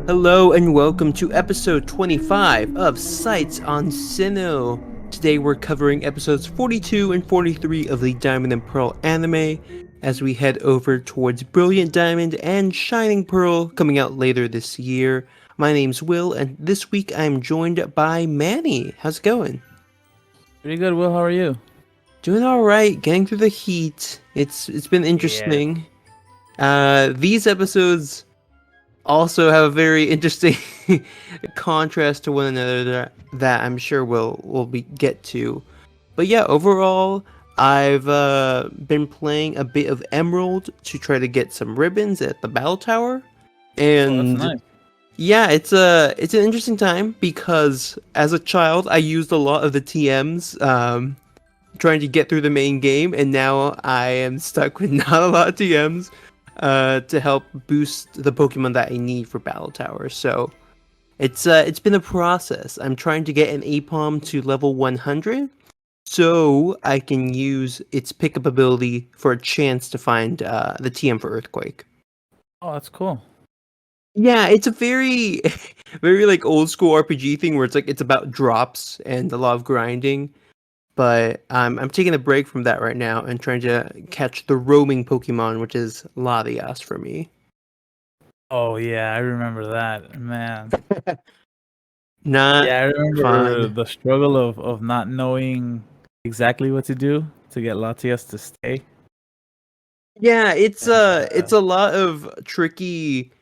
Hello and welcome to episode 25 of Sights on Sinnoh. Today we're covering episodes 42 and 43 of the Diamond and Pearl anime as we head over towards Brilliant Diamond and Shining Pearl coming out later this year. My name's Will and this week I'm joined by Manny. How's it going? Pretty good, Will. How are you? Doing all right, getting through the heat. It's been Yeah. interesting. These episodes also have a very interesting contrast to one another that I'm sure we'll get to. But yeah, overall, I've been playing a bit of Emerald to try to get some ribbons at the Battle Tower, Oh, that's and nice. yeah, it's an interesting time because as a child I used a lot of the TMs trying to get through the main game, and now I am stuck with not a lot of TMs to help boost the Pokemon that I need for Battle Tower. So it's been a process. I'm trying to get an Apom to level 100 so I can use its pickup ability for a chance to find the TM for Earthquake. Oh, that's cool. Yeah, it's a very very like old school RPG thing where it's about drops and a lot of grinding. But I'm taking a break from that right now and trying to catch the roaming Pokemon, which is Latias for me. Oh yeah, I remember that, man. Not Yeah, I remember fun. the struggle of not knowing exactly what to do to get Latias to stay. Yeah, And it's a lot of tricky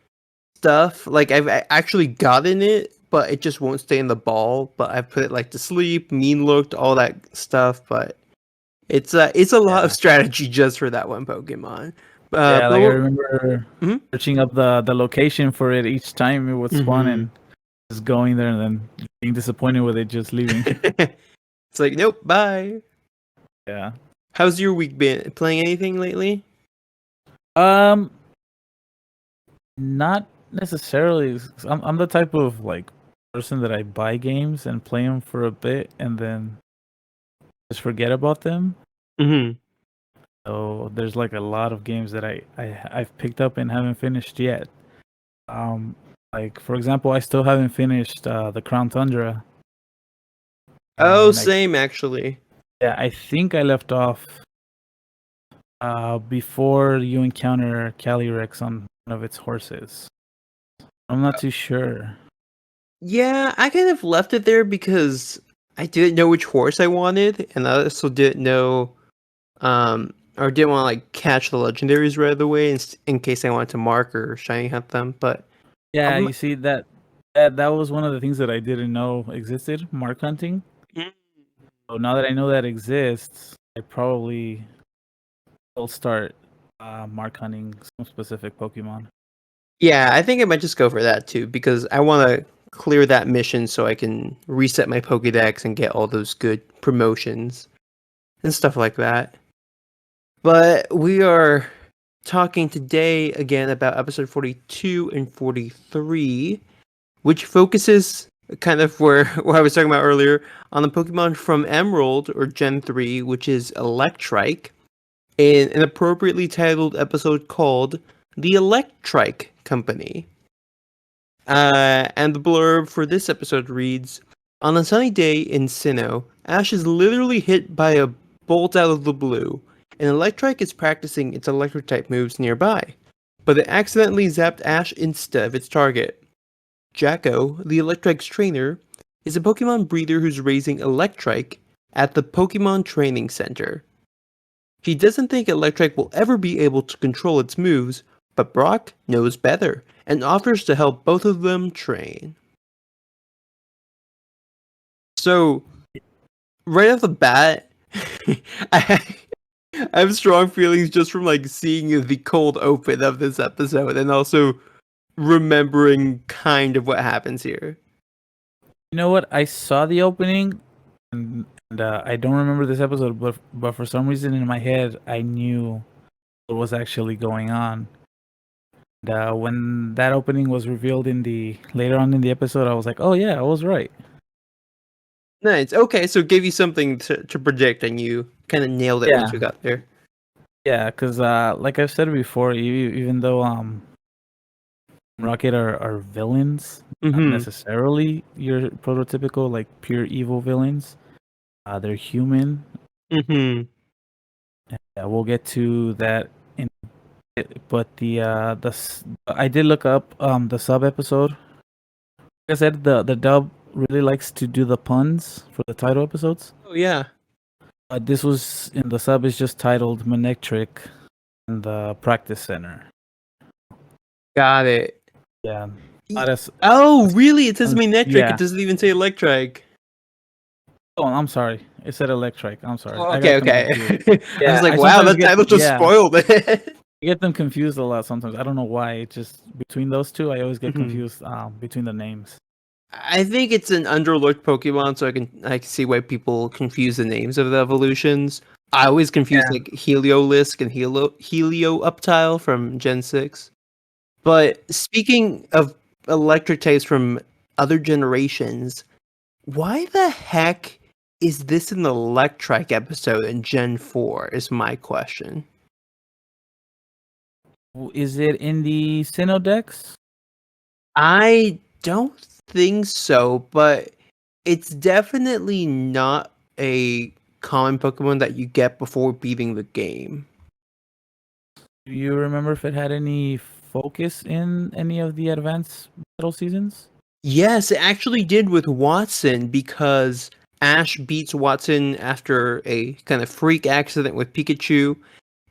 stuff. Like actually gotten it, but it just won't stay in the ball. But I've put it like to sleep, mean looked, all that stuff. But it's a lot of yeah, strategy just for that one Pokemon. yeah, But like I remember mhm, searching up the location for it each time it would spawn mhm. and just going there and then being disappointed with it just leaving. It's like nope, bye. Yeah. How's your week been? Playing anything lately? Um, Not necessarily. I'm the type of like person that I buy games and play them for a bit and then just forget about them. Mm-hmm. So there's like a lot of games that I've picked up and haven't finished yet. Um, like for example, I still haven't finished the Crown Tundra, Oh, and same actually. I think I left off before you encounter Calyrex on one of its horses. I'm not too sure. Yeah, I kind of left it there because I didn't know which horse I wanted, and I also didn't know, or didn't want to like catch the legendaries right away in case I wanted to mark or shiny hunt them. But Yeah, um, you see that was one of the things that I didn't know existed, mark hunting. mm, So now that I know that exists, I probably will start mark hunting some specific Pokemon. yeah, I think I might just go for that too because I want to clear that mission so I can reset my Pokédex and get all those good promotions and stuff like that. But we are talking today again about episode 42 and 43, which focuses kind of where what I was talking about earlier on the Pokemon from Emerald or Gen 3, which is Electrike, in an appropriately titled episode called The Electrike Company. And the blurb for this episode reads, on a sunny day in Sinnoh, Ash is literally hit by a bolt out of the blue. An Electrike is practicing its electric type moves nearby, but it accidentally zapped Ash instead of its target. Jacko, the Electrike's trainer, is a Pokemon breeder who's raising Electrike at the Pokemon Training Center. He doesn't think Electrike will ever be able to control its moves, but Brock knows better and offers to help both of them train. So, right off the bat, I, I have strong feelings just from like seeing the cold open of this episode and also remembering kind of what happens here. You know what? I saw the opening, and I don't remember this episode, but for some reason in my head, I knew what was actually going on. When that opening was revealed in the later on in the episode, I was like, "Oh yeah, I was right." Nice. Okay, so it gave you something to predict, and you kind of nailed it once Yeah. we got there. Yeah, because like I've said before, even though Rocket are villains, not Mm-hmm. necessarily your prototypical like pure evil villains. They're human. Mm-hmm. Yeah, we'll get to that in a bit, but I did look up the sub episode. Like I said, the dub really likes to do the puns for the title episodes. Oh yeah. This was in the sub is just titled Manectric in the practice center. Got it. Yeah. Y- That's, Oh, really? It says Manectric. It yeah. doesn't even say Electric. Oh, I'm sorry. It said Electric. I'm sorry. Oh, I okay, got them okay. confused. I was Yeah, like, I wow, sometimes that get title just yeah, spoiled it. I get them confused a lot sometimes. I don't know why. It just between those two, I always get Mhm. confused between the names. I think it's an underlooked Pokemon, so I can see why people confuse the names of the evolutions. I always confuse Yeah. like Heliolisk and Heliouptile from Gen 6. But speaking of electric types from other generations, why the heck is this an Electrike episode in Gen 4 is my question. Is it in the Sinnoh decks? I don't think so, but it's definitely not a common Pokemon that you get before beating the game. Do you remember if it had any focus in any of the advanced battle seasons? Yes, it actually did with Watson because Ash beats Watson after a kind of freak accident with Pikachu,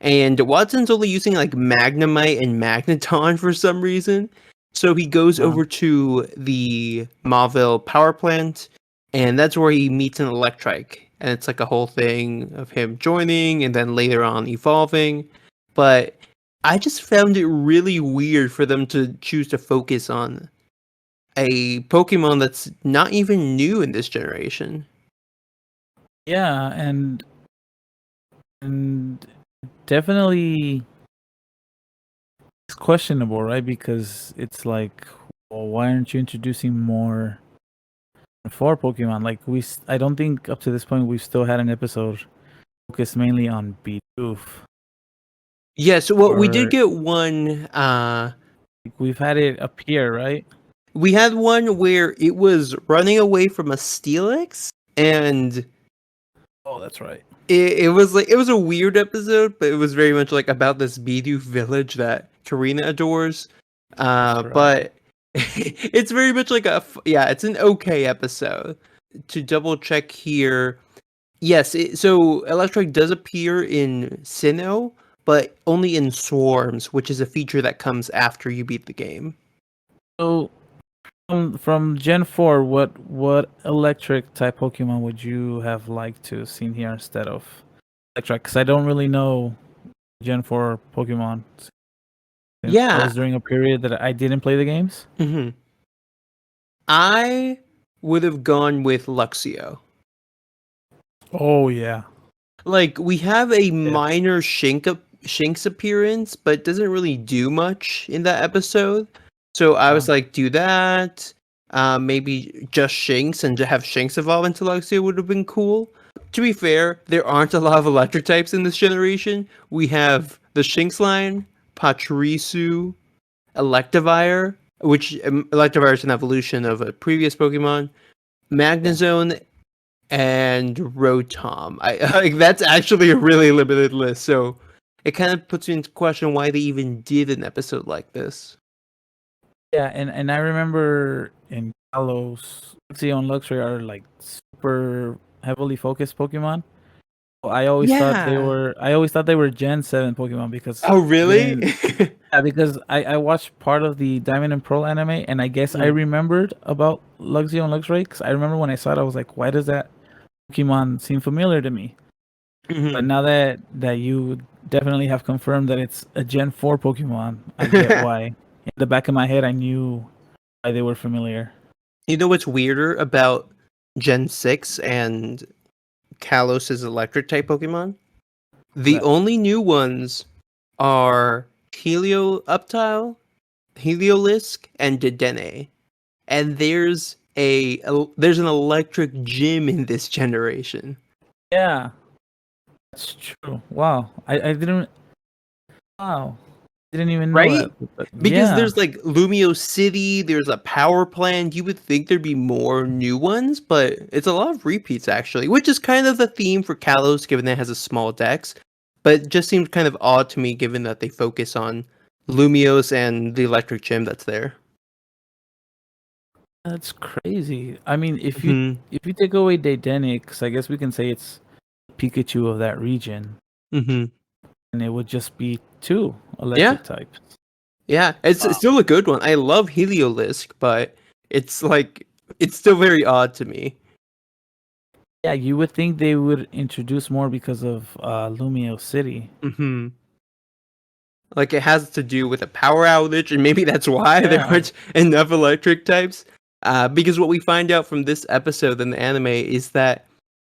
and Watson's only using like Magnemite and Magneton for some reason. So he goes Wow. over to the Mauville power plant, and that's where he meets an Electrike. And it's like a whole thing of him joining and then later on evolving. But I just found it really weird for them to choose to focus on a Pokemon that's not even new in this generation. Yeah, and definitely it's questionable, right? Because it's like, well, why aren't you introducing more for Pokemon? Like I don't think up to this point we've still had an episode focused mainly on Bidoof. Yes, well, we did Or get one. we've had it appear, right? We had one where it was running away from a Steelix, and Oh, that's right. it was like it was a weird episode, but it was very much like about this Bidoof village that Karina adores. That's right. But it's very much like yeah, it's an okay episode. To double check here, yes, so Electric does appear in Sinnoh, but only in swarms, which is a feature that comes after you beat the game. So from Gen 4, what electric type Pokemon would you have liked to seen here instead of Electric? Because I don't really know Gen 4 Pokemon. Since that Yeah. was during a period that I didn't play the games. Hmm. I would have gone with Luxio. Oh yeah. Like, we have a Yeah. minor Shinx appearance, but it doesn't really do much in that episode. So I was like, do that. Maybe just Shinx and to have Shinx evolve into Luxio would have been cool. To be fair, there aren't a lot of electric types in this generation. We have the Shinx line, Pachirisu, Electivire, which Electivire is an evolution of a previous Pokemon, Magnezone, and Rotom. Like that's actually a really limited list, so it kind of puts me into question why they even did an episode like this. Yeah, and I remember in Kalos, Luxio and Luxray are like super heavily focused Pokemon. I always thought they Yeah. were. I always thought they were Gen 7 Pokemon because Oh, I really? didn't. Yeah, because I watched part of the Diamond and Pearl anime, and I guess I Mhm. remembered about Luxio and Luxray. Because I remember when I saw it, I was like, "Why does that Pokemon seem familiar to me?" But Mhm. now that you definitely have confirmed that it's a Gen 4 Pokemon, I get why. In the back of my head, I knew why they were familiar. You know what's weirder about Gen 6 and Kalos' electric type Pokemon? The That only new ones are Helioptile, Heliolisk, and Dedenne. And there's there's an electric gym in this generation. Yeah, that's true. Wow, I didn't. Wow, didn't even know Right? that. But Because yeah, there's like Lumio City, there's a power plant. You would think there'd be more new ones, but it's a lot of repeats actually, which is kind of the theme for Kalos, given that it has a small dex. But it just seems kind of odd to me, given that they focus on Lumios and the electric gym that's there. that's crazy. I mean, Hmm. if you take away Daedenics, I guess we can say it's Pikachu of that region, Hmm. and it would just be two Yeah, electric types. yeah. It's Wow. still a good one. I love Heliolisk, but it's like it's still very odd to me. Yeah, you would think they would introduce more because of Lumio City. Hmm. Like it has to do with a power outage, and maybe that's why there Yeah. aren't enough electric types. Because what we find out from this episode in the anime is that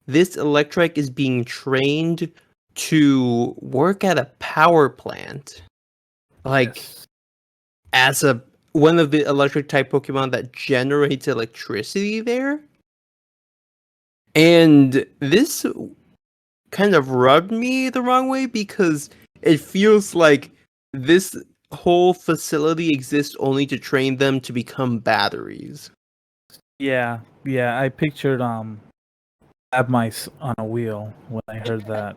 this electric is being trained to work at a power plant, like Yes. as a one of the electric type Pokemon that generates electricity there. And this kind of rubbed me the wrong way because it feels like this whole facility exists only to train them to become batteries. Yeah. Yeah. I pictured lab mice on a wheel when I heard that.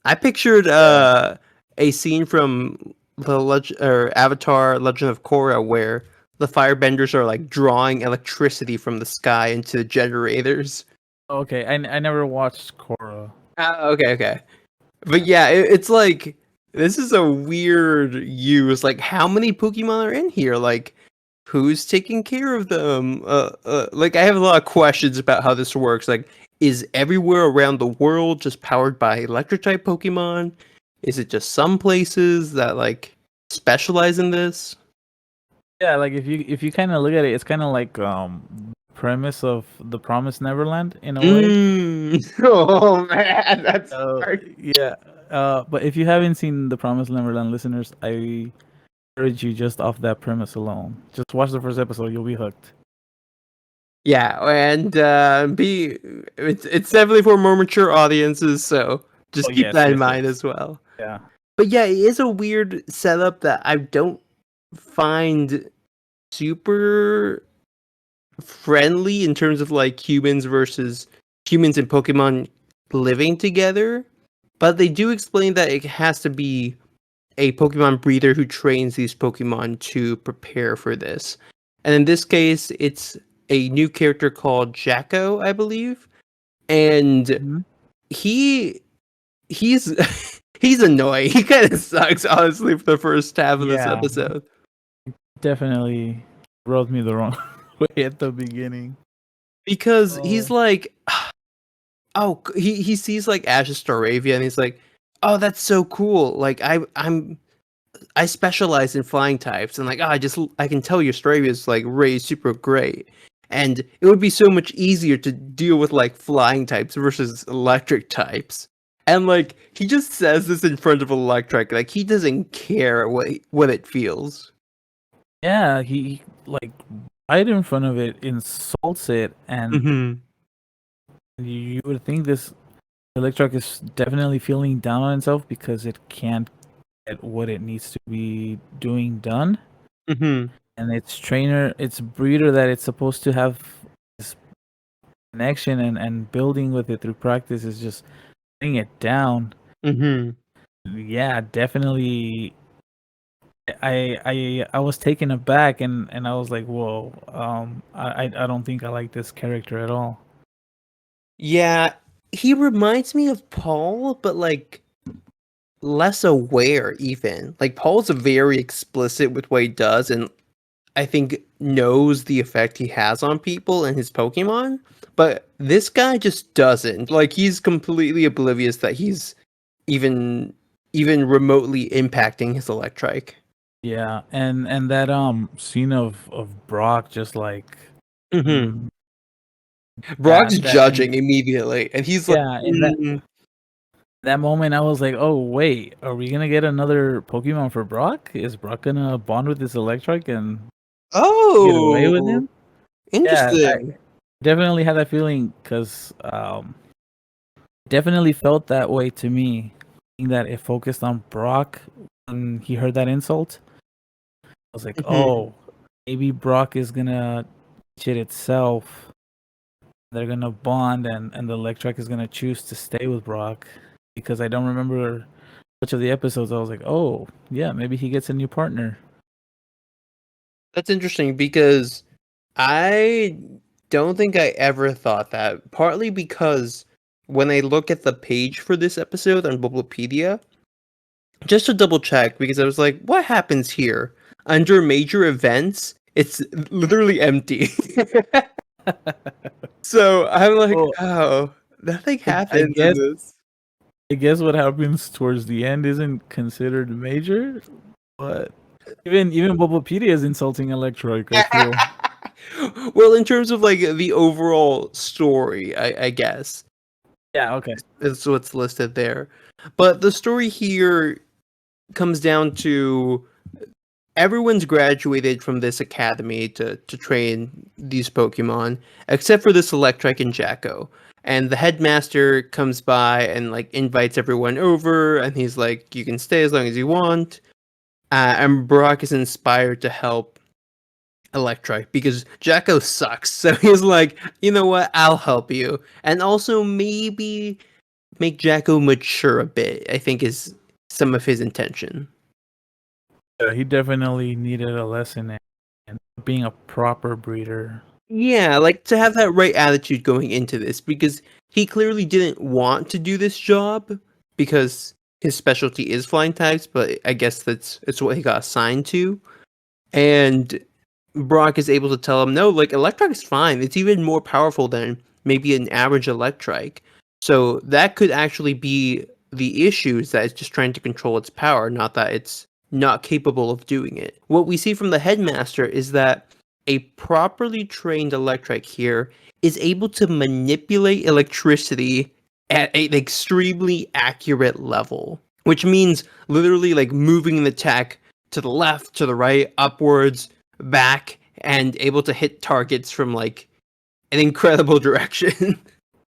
I pictured Yeah. a scene from or Avatar Legend of Korra where the firebenders are like drawing electricity from the sky into generators. Okay. I never watched Korra. Okay, okay. But Yeah. yeah, it's like this is a weird use. Like, how many Pokemon are in here? Like, who's taking care of them? Like I have a lot of questions about how this works. Like, is everywhere around the world just powered by electric type Pokemon? Is it just some places that like specialize in this? Yeah. Like if you kind of look at it, it's kind of like premise of the Promised Neverland in a way. Oh man, that's Uh, hard. yeah. But if you haven't seen the Promised Neverland, listeners, I encourage you just off that premise alone. Just watch the first episode; you'll be hooked. Yeah, and be it's definitely for more mature audiences, so Oh just keep yes, that in yes, mind yes. as well. Yeah. But yeah, it is a weird setup that I don't find super friendly in terms of like humans and Pokemon living together. But they do explain that it has to be a Pokemon breeder who trains these Pokemon to prepare for this. And in this case, it's a new character called Jacko, I believe. And Mhm. he he's he's annoying. He kind of sucks, honestly, for the first half of this Yeah. episode. Definitely rubbed me the wrong way at the beginning. Because he's Oh. like, oh, he sees like Ash's Staravia and he's like, oh, that's so cool. Like I specialize in flying types, and like, I can tell your Staravia is like raised super great, and it would be so much easier to deal with like flying types versus electric types. And like, he just says this in front of electric, like he doesn't care what it feels. Yeah, he like right in front of it insults it, and Hmm. you would think this Electric is definitely feeling down on itself because it can't get what it needs to be doing done, Hmm. and its breeder that it's supposed to have this connection and building with it through practice is just putting it down. Hmm. Yeah, definitely. I was taken aback and I was like, whoa, I don't think I like this character at all. Yeah, he reminds me of Paul, but like less aware even. Like Paul's very explicit with what he does and I think knows the effect he has on people and his Pokemon, but this guy just doesn't. Like he's completely oblivious that he's even even remotely impacting his Electrike. Yeah, and that scene of Brock just like Hmm. mm, Brock's that and judging immediately, and he's like, yeah, in that moment I was like, oh wait, are we gonna get another Pokemon for Brock? Is Brock gonna bond with this Electric and get away with "Oh, him? I Interesting. definitely had that feeling because definitely felt that way to me. That it focused on Brock when he heard that insult. I was like, Mhm. oh, maybe Brock is gonna shit itself. They're gonna bond, and the Electric is gonna choose to stay with Brock because I don't remember much of the episodes. I was like, oh yeah, maybe he gets a new partner. That's interesting because I don't think I ever thought that. Partly because when I look at the page for this episode on Bubblepedia, just to double check, because I was like, what happens here? Under major events, it's literally empty. So I'm like, Well, oh, nothing I happens in guess this. what happens towards the end isn't considered major, but even Bulbapedia is insulting Electroid, I feel. Well, in terms of like the overall story, I guess Yeah, okay. is what's listed there. But the story here comes down to everyone's graduated from this academy to train these Pokemon, except for this Electrike and Jacko. And the headmaster comes by and like invites everyone over, and he's like, "You can stay as long as you want." And Brock is inspired to help Electrike because Jacko sucks. So he's like, "You know what? I'll help you." And also maybe make Jacko mature a bit, I think is some of his intention. Yeah, he definitely needed a lesson in being a proper breeder. Yeah, like to have that right attitude going into this because he clearly didn't want to do this job because his specialty is flying types, but I guess that's it's what he got assigned to. And Brock is able to tell him, no, like Electrike is fine. It's even more powerful than maybe an average Electrike. So that could actually be the issue is that it's just trying to control its power, not that it's not capable of doing it. What we see from the headmaster is that a properly trained Electrike here is able to manipulate electricity at an extremely accurate level, which means literally like moving the tech to the left, to the right, upwards, back, and able to hit targets from like an incredible direction.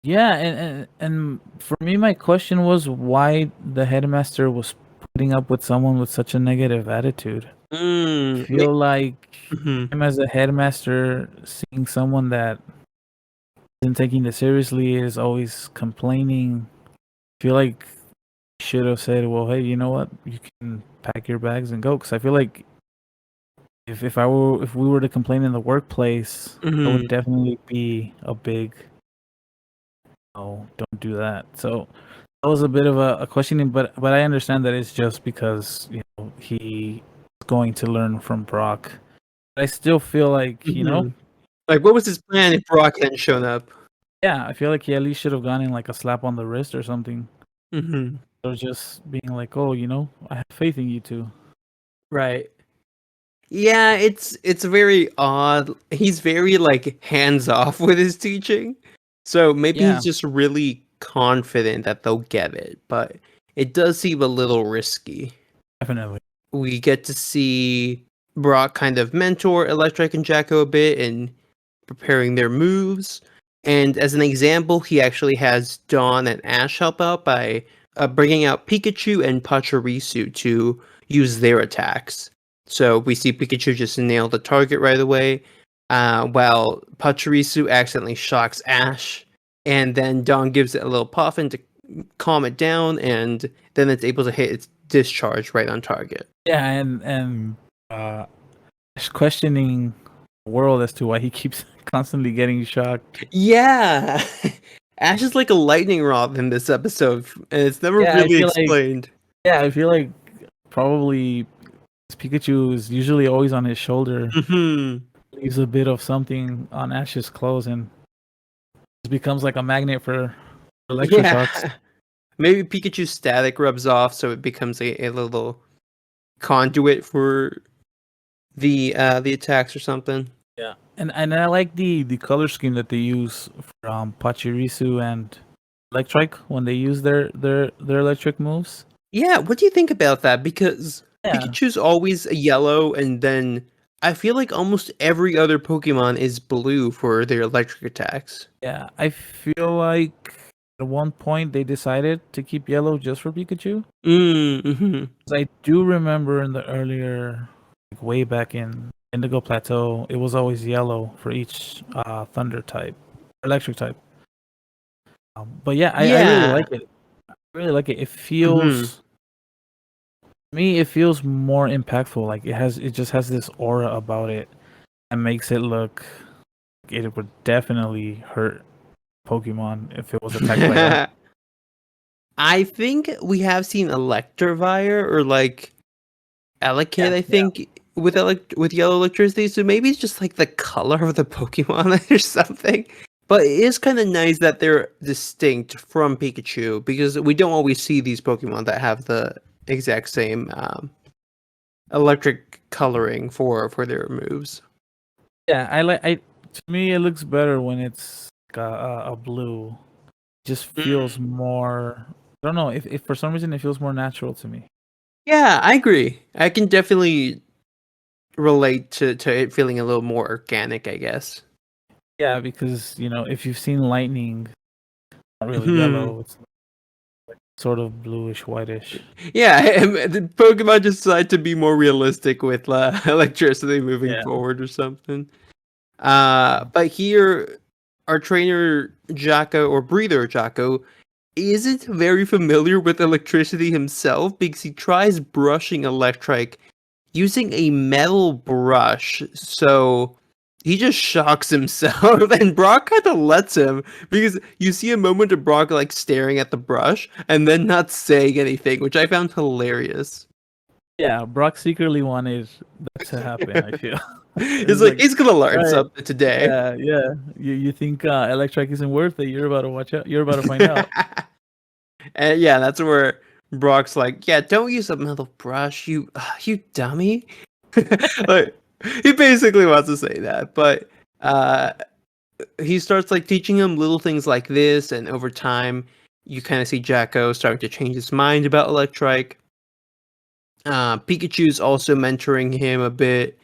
Yeah, and for me, my question was why the headmaster was putting up with someone with such a negative attitude. I mm, feel like mhm, him as a headmaster, seeing someone that isn't taking it seriously, is always complaining. I feel like he should have said, "Well, hey, you know what? You can pack your bags and go." Because I feel like if we were to complain in the workplace, that would mhm, definitely be a big no. Don't do that. So that was a bit of a questioning, but I understand that it's just because he's going to learn from Brock. But I still feel like mhm. Like, what was his plan if Brock hadn't shown up? yeah, I feel like he at least should have gone in like a slap on the wrist or something. Hmm. Or just being like, oh, I have faith in you two. Right. Yeah, it's very odd. He's very like hands off with his teaching. So maybe he's Yeah, just really confident that they'll get it, but it does seem a little risky. definitely. We get to see Brock kind of mentor Electric and Jacko a bit in preparing their moves. And as an example, he actually has Dawn and Ash help out by bringing out Pikachu and Pachirisu to use their attacks. So we see Pikachu just nail the target right away, while Pachirisu accidentally shocks Ash, and then Dawn gives it a little puffin to calm it down, and then it's able to hit its discharge right on target. Yeah, and uh, just questioning the world as to why he keeps constantly getting shocked. Yeah. Ash is like a lightning rod in this episode, and it's never Yeah, I really feel like explained. probably Pikachu is usually always on his shoulder. Hmm. Leaves a bit of something on Ash's clothes and just becomes like a magnet for Yeah. electroshocks. Maybe Pikachu's static rubs off, so it becomes a little conduit for the attacks or something. Yeah, and I like the color scheme that they use from Pachirisu and Electric when they use their electric moves. Yeah, what do you think about that? Because Yeah, Pikachu's always a yellow and then I feel like almost every other Pokemon is blue for their electric attacks. Yeah, I feel like at one point they decided to keep yellow just for Pikachu. Mm-hmm. 'Cause I do remember in the earlier, like way back in Indigo Plateau, it was always yellow for each thunder type, electric type. But yeah, I really Yeah. like it. I really like it. It Mm-hmm. feels me. It feels more impactful. Like it just has this aura about it and makes it look like it would definitely hurt Pokemon if it was attacked by that. I think we have seen Electivire or like Elekid, Yeah, I yeah. think, with with yellow electricity. So maybe it's just like the color of the Pokemon or something. But it is kind of nice that they're distinct from Pikachu because we don't always see these Pokemon that have the exact same electric coloring for their moves. Yeah, I like. To me, it looks better when it's like a blue. Just feels more. I don't know if for some reason it feels more natural to me. Yeah, I agree. I can definitely relate to it feeling a little more organic, I guess. Yeah, because if you've seen lightning, not really Hmm. yellow. It's like sort of bluish, whitish. Yeah, the Pokemon just decide to be more realistic with electricity moving Yeah. forward or something. But here, our trainer Jacko or breather Jacko isn't very familiar with electricity himself because he tries brushing Electrike using a metal brush. So he just shocks himself, and Brock kind of lets him because you see a moment of Brock like staring at the brush and then not saying anything, which I found hilarious. Yeah, Brock secretly wanted that to happen, I feel. It's It's like like, he's gonna all learn right, something today. yeah, yeah. You think Electric isn't worth it? You're about to watch out. You're about to find out. And yeah, that's where Brock's like, "Yeah, don't use a metal brush, you dummy." Like he basically wants to say that, but uh, he starts like teaching him little things like this, and over time, you kind of see Jacko starting to change his mind about Electrike. Pikachu's also mentoring him a bit,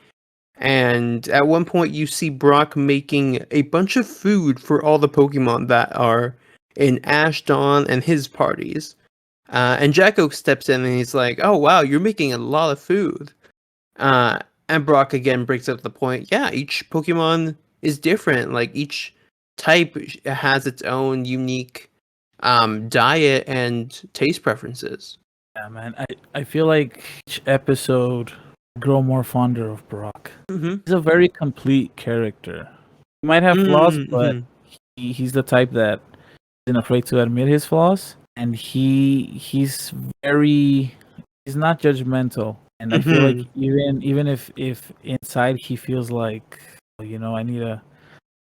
and at one point, you see Brock making a bunch of food for all the Pokemon that are in Ash Dawn and his parties. And Jacko steps in and he's like, "Oh wow, you're making a lot of food." Uh, and Brock again brings up the point. Yeah, each Pokemon is different. Like each type has its own unique diet and taste preferences. Yeah, man. I feel like each episode I grow more fonder of Brock. Mm-hmm. He's a very complete character. He might have flaws, but Mm-hmm. he's the type that isn't afraid to admit his flaws, and he's not judgmental. And I feel like Mm-hmm. even if inside he feels like I need to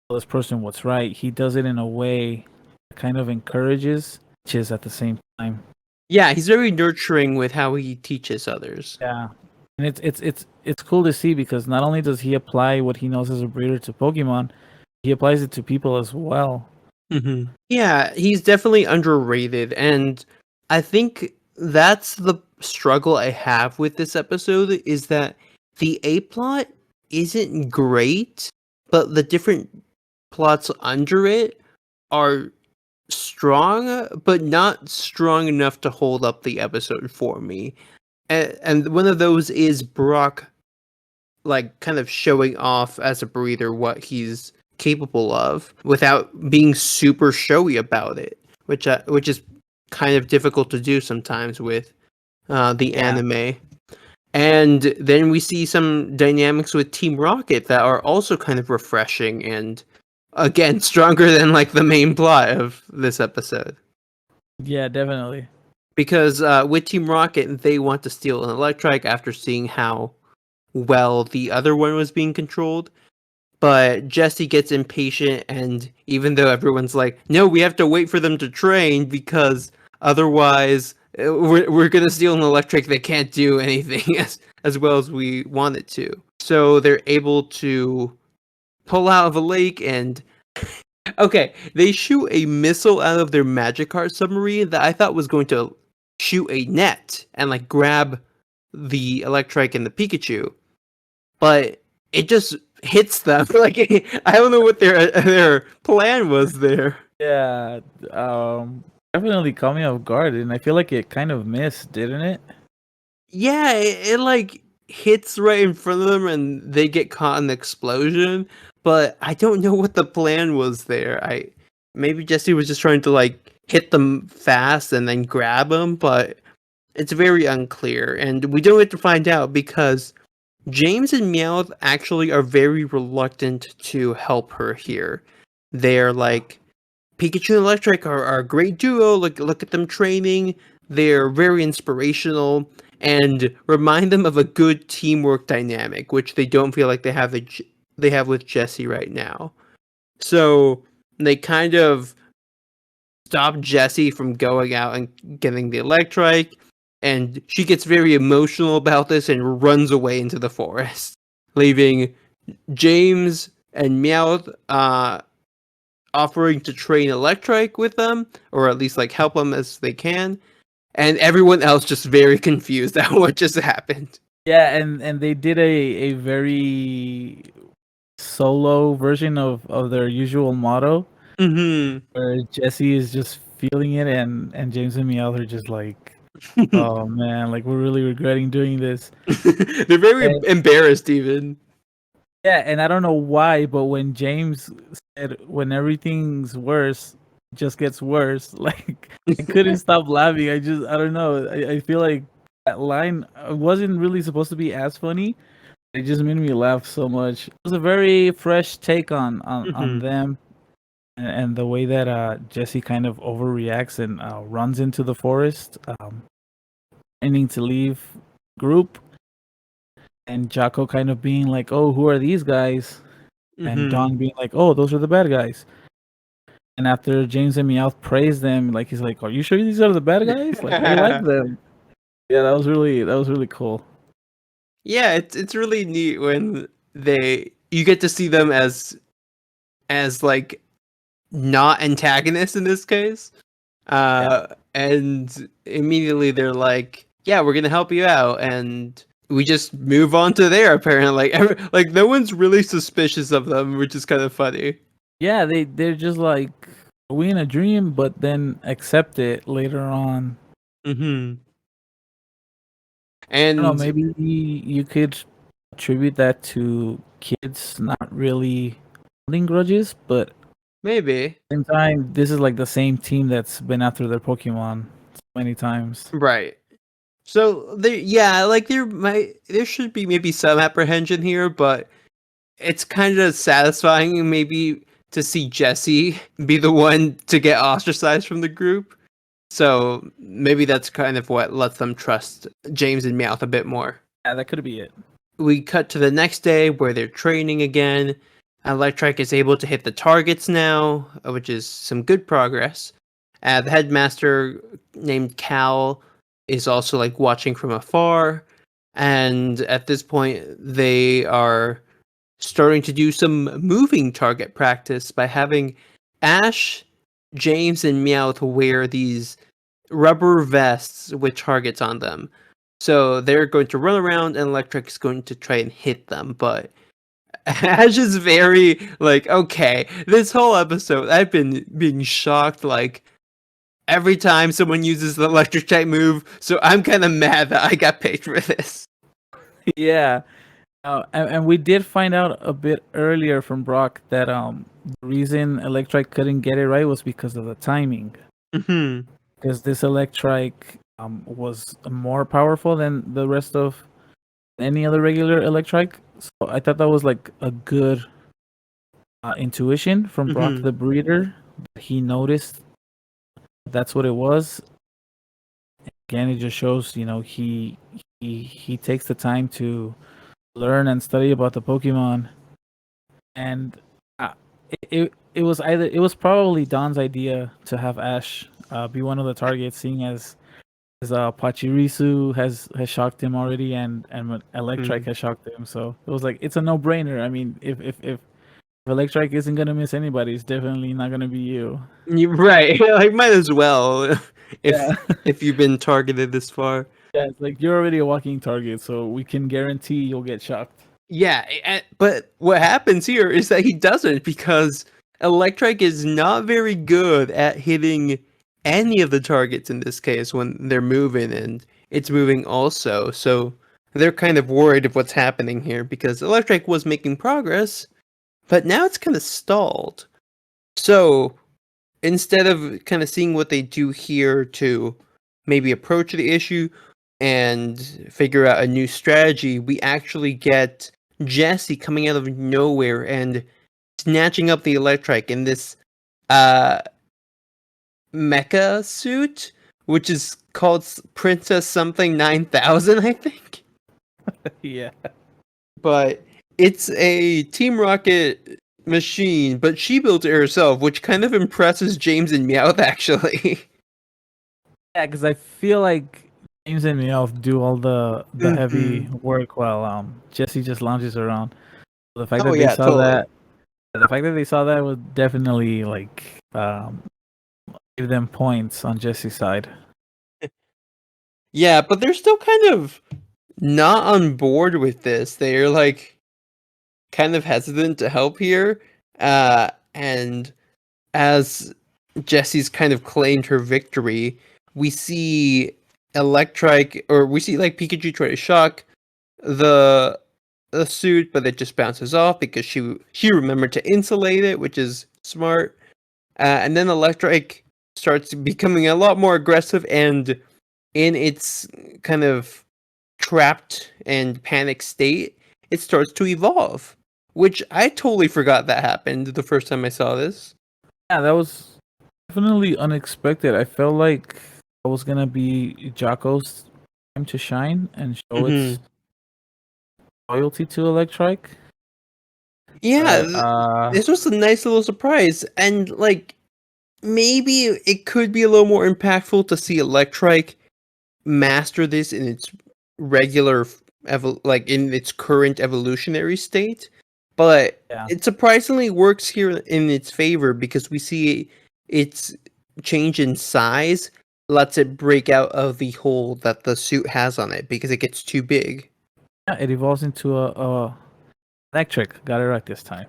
tell this person what's right, he does it in a way that kind of encourages, which is at the same time. Yeah, he's very nurturing with how he teaches others. Yeah. And it's cool to see because not only does he apply what he knows as a breeder to Pokemon, he applies it to people as well. Mm-hmm. Yeah, he's definitely underrated, and I think that's the struggle I have with this episode is that the A plot isn't great, but the different plots under it are strong, but not strong enough to hold up the episode for me. And one of those is Brock like kind of showing off as a breather what he's capable of without being super showy about it, which is kind of difficult to do sometimes with the Yeah. anime. And then we see some dynamics with Team Rocket that are also kind of refreshing and again stronger than like the main plot of this episode. Yeah, definitely. Because with Team Rocket, they want to steal an Electrike after seeing how well the other one was being controlled. But Jesse gets impatient, and even though everyone's like, "No, we have to wait for them to train because otherwise we're gonna steal an Electric that can't do anything as well as we want it to." So they're able to pull out of a lake and okay, they shoot a missile out of their Magikarp submarine that I thought was going to shoot a net and like grab the Electrike and the Pikachu. But it just hits them. Like I don't know what their plan was there. Yeah, definitely caught me off guard, and I feel like it kind of missed, didn't it? Yeah, it like hits right in front of them and they get caught in the explosion. But I don't know what the plan was there. Maybe Jesse was just trying to like hit them fast and then grab them, but it's very unclear. And we don't get to find out because James and Meowth actually are very reluctant to help her here. They're like, Pikachu and Electric are a great duo. Look at them training. They're very inspirational and remind them of a good teamwork dynamic, which they don't feel like they have with Jessie right now. So they kind of stop Jessie from going out and getting the Electrike, and she gets very emotional about this and runs away into the forest, leaving James and Meowth offering to train Electrike with them, or at least like help them as they can, and everyone else just very confused at what just happened. Yeah, and they did a very solo version of their usual motto, where Jesse is just feeling it, and James and Meowth are just like, oh man, like we're really regretting doing this. They're very And, embarrassed even. yeah, and I don't know why, but when James said when everything's worse, it just gets worse, like I couldn't stop laughing. I don't know. I feel like that line wasn't really supposed to be as funny. It just made me laugh so much. It was a very fresh take on them, and the way that Jesse kind of overreacts and runs into the forest, ending to leave group, and Jocko kind of being like, "Oh, who are these guys?" And Don being like, "Oh, those are the bad guys." And after James and Meowth praise them, like he's like, "Are you sure these are the bad guys? Like I like them." Yeah, that was really cool. Yeah, it's really neat when you get to see them as like not antagonists in this case. And immediately they're like, "Yeah, we're gonna help you out," and we just move on to there. Apparently, like no one's really suspicious of them, which is kind of funny. Yeah, they're just like, "Are we in a dream?" But then accept it later on. And I don't know, maybe you could attribute that to kids not really holding grudges, but maybe at the same time, this is like the same team that's been after their Pokemon so many times. right. So yeah, like there should be maybe some apprehension here, but it's kind of satisfying maybe to see Jesse be the one to get ostracized from the group. So maybe that's kind of what lets them trust James and Meowth a bit more. Yeah, that could be it. We cut to the next day where they're training again. Electric is able to hit the targets now, which is some good progress. The headmaster named Cal is also like watching from afar, and at this point they are starting to do some moving target practice by having Ash, James, and Meowth wear these rubber vests with targets on them. So they're going to run around and Electric's going to try and hit them, but Ash is very like, okay, this whole episode I've been being shocked like every time someone uses the electric type move, so I'm kind of mad that I got paid for this. Yeah. And we did find out a bit earlier from Brock that the reason Electrike couldn't get it right was because of the timing. Because this Electrike was more powerful than the rest of any other regular Electrike. So I thought that was like a good intuition from Brock the breeder. He noticed that's what it was. Again, it just shows, he takes the time to learn and study about the Pokemon, and it was probably Don's idea to have Ash be one of the targets, seeing as Pachirisu has shocked him already, and Electrike has shocked him. So it was like it's a no brainer. I mean, if Electrike isn't gonna miss anybody, it's definitely not gonna be you. You're right. Like might as well Yeah. if you've been targeted this far. Yeah, it's like you're already a walking target, so we can guarantee you'll get shocked. Yeah, but what happens here is that he doesn't because Electrike is not very good at hitting any of the targets in this case when they're moving and it's moving also. So they're kind of worried of what's happening here because Electrike was making progress, but now it's kind of stalled. So instead of kind of seeing what they do here to maybe approach the issue and figure out a new strategy, we actually get Jesse coming out of nowhere and snatching up the Electrike in this uh mecha suit, which is called Princess something 9000, I think. Yeah. But it's a Team Rocket machine, but she built it herself, which kind of impresses James and Meowth actually. Yeah, because I feel like James and Meowth do all the heavy Mhm. work while Jesse just lounges around. The fact Oh that they yeah, saw totally. that, the fact that they saw that would definitely like give them points on Jesse's side. Yeah, but they're still kind of not on board with this. They're like kind of hesitant to help here. And as Jesse's kind of claimed her victory, we see Electrike, or we see like Pikachu try to shock the the suit, but it just bounces off because she remembered to insulate it, which is smart. And then Electrike starts becoming a lot more aggressive, and in its kind of trapped and panicked state, it starts to evolve, which I totally forgot that happened the first time I saw this. Yeah, that was definitely unexpected. I felt like it was gonna be Jocko's time to shine and show its Hmm. loyalty to Electrike. Yeah, But this was a nice little surprise, and like maybe it could be a little more impactful to see Electrike master this in its regular like in its current evolutionary state, but yeah, it surprisingly works here in its favor because we see its change in size lets it break out of the hole that the suit has on it because it gets too big. yeah, it evolves into a Electric. Got it right this time.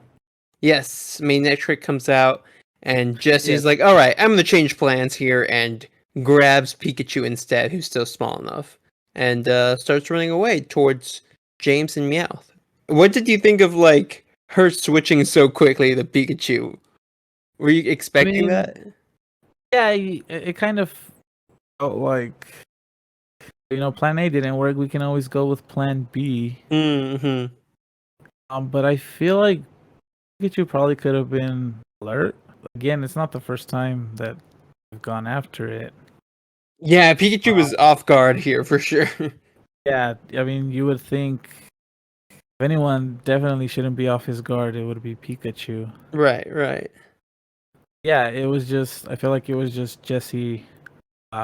Yes, main trick comes out, and Jesse's Yes. like, "All right, I'm gonna change plans here," and grabs Pikachu instead, who's still small enough, and starts running away towards James and Meowth. What did you think of like her switching so quickly to Pikachu? Were you I expecting mean, that? yeah, it kind of felt like Plan A didn't work. We can always go with Plan B. Hmm. But I feel like Pikachu probably could have been alert. Again, it's not the first time that we've gone after it. Yeah, Pikachu was off guard here for sure. Yeah, I mean, you would think if anyone definitely shouldn't be off his guard, it would be Pikachu. Right, right. Yeah, it was just, I feel like it was just Jesse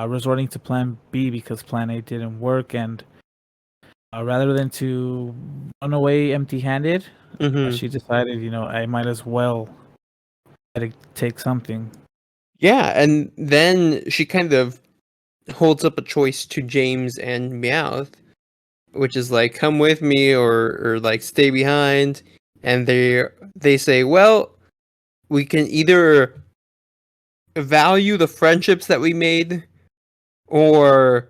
resorting to Plan B because Plan A didn't work. And rather than to run away empty handed, Hmm. she decided, I might as well take something. Yeah, and then she kind of holds up a choice to James and Meowth, which is like come with me or like stay behind, and they say, well, we can either value the friendships that we made or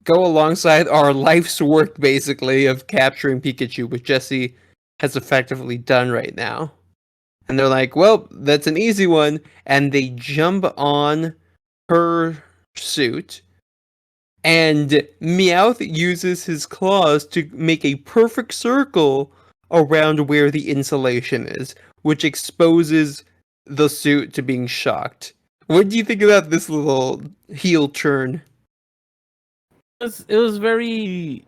go alongside our life's work basically of capturing Pikachu, which Jesse has effectively done right now. And they're like, well, that's an easy one, and they jump on her suit. And Meowth uses his claws to make a perfect circle around where the insulation is, which exposes the suit to being shocked. What do you think about this little heel turn? It was very,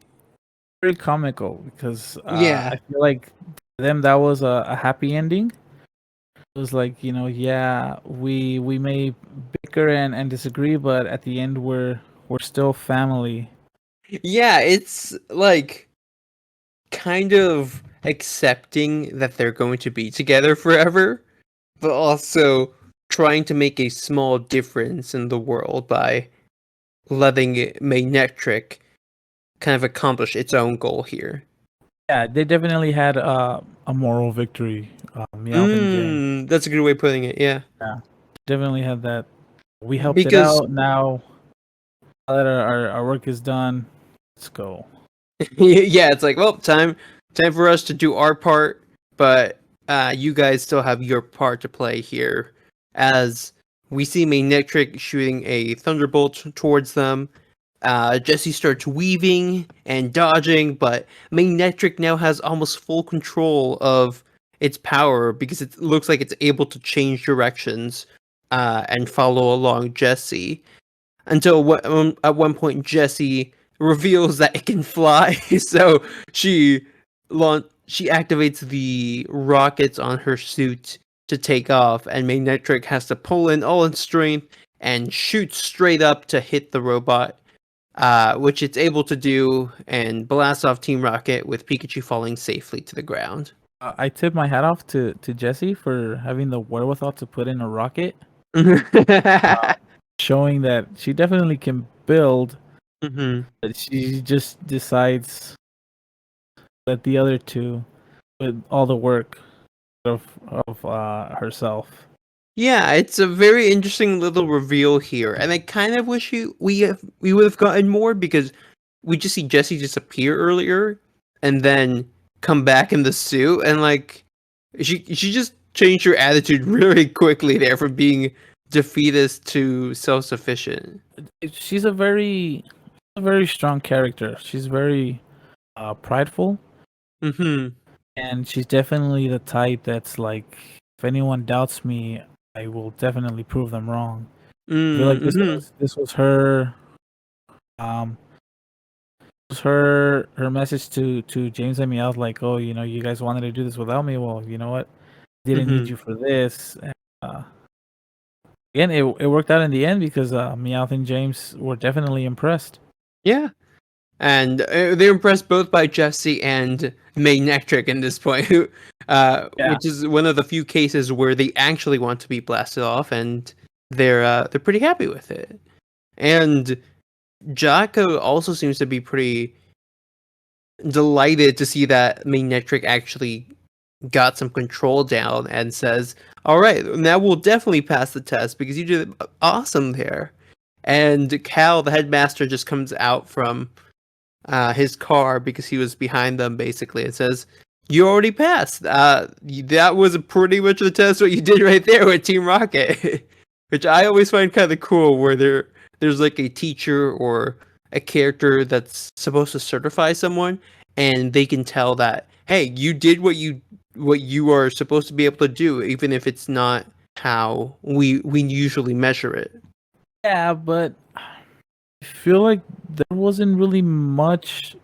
very comical because I Yeah. feel like for them that was a happy ending. It was like, yeah, we may bicker and disagree, but at the end we're still family. Yeah, it's like kind of accepting that they're going to be together forever, but also trying to make a small difference in the world by letting Magnetric kind of accomplish its own goal here. Yeah, they definitely had a moral victory. Meowth and James. That's a good way of putting it. Yeah. Yeah, definitely had that. We helped it Because out. Now that our work is done, let's go. yeah, it's like, well, time for us to do our part, but you guys still have your part to play here. As we see Manectric shooting a thunderbolt towards them. Jesse starts weaving and dodging, but Manectric now has almost full control of its power because it looks like it's able to change directions and follow along Jesse. Until at one point Jesse reveals that it can fly, so she she activates the rockets on her suit to take off, and Magnetric has to pull in all its strength and shoot straight up to hit the robot, which it's able to do, and blast off Team Rocket with Pikachu falling safely to the ground. I tip my hat off to Jesse for having the wherewithal to put in a rocket, showing that she definitely can build. Mm-hmm. But she just decides that the other two, with all the work of herself. Yeah, it's a very interesting little reveal here, and I kind of wish we would have gotten more because we just see Jesse disappear earlier and then come back in the suit, and like she just changed her attitude really quickly there from being defeatist to self-sufficient. She's a very strong character. She's very prideful, Mm-hmm. and she's definitely the type that's like, if anyone doubts me, I will definitely prove them wrong. I feel like Mm-hmm. this was her um her message to James and me. I was like, oh, you guys wanted to do this without me. Well, you know what? Didn't need Mm-hmm. you for this. And, again, it worked out in the end because Meowth and James were definitely impressed. Yeah. And they're impressed both by Jesse and Magnetric in this point, Yeah, which is one of the few cases where they actually want to be blasted off, and they're pretty happy with it. And Jocko also seems to be pretty delighted to see that Magnetric actually got some control down, and says, "All right, now we'll definitely pass the test because you did awesome there." And Cal, the headmaster, just comes out from his car because he was behind them basically, and says, "You already passed. That was pretty much the test what you did right there with Team Rocket," which I always find kind of cool, where there's like a teacher or a character that's supposed to certify someone, and they can tell that, hey, you did what you are supposed to be able to do, even if it's not how we usually measure it. yeah, but I feel like there wasn't really much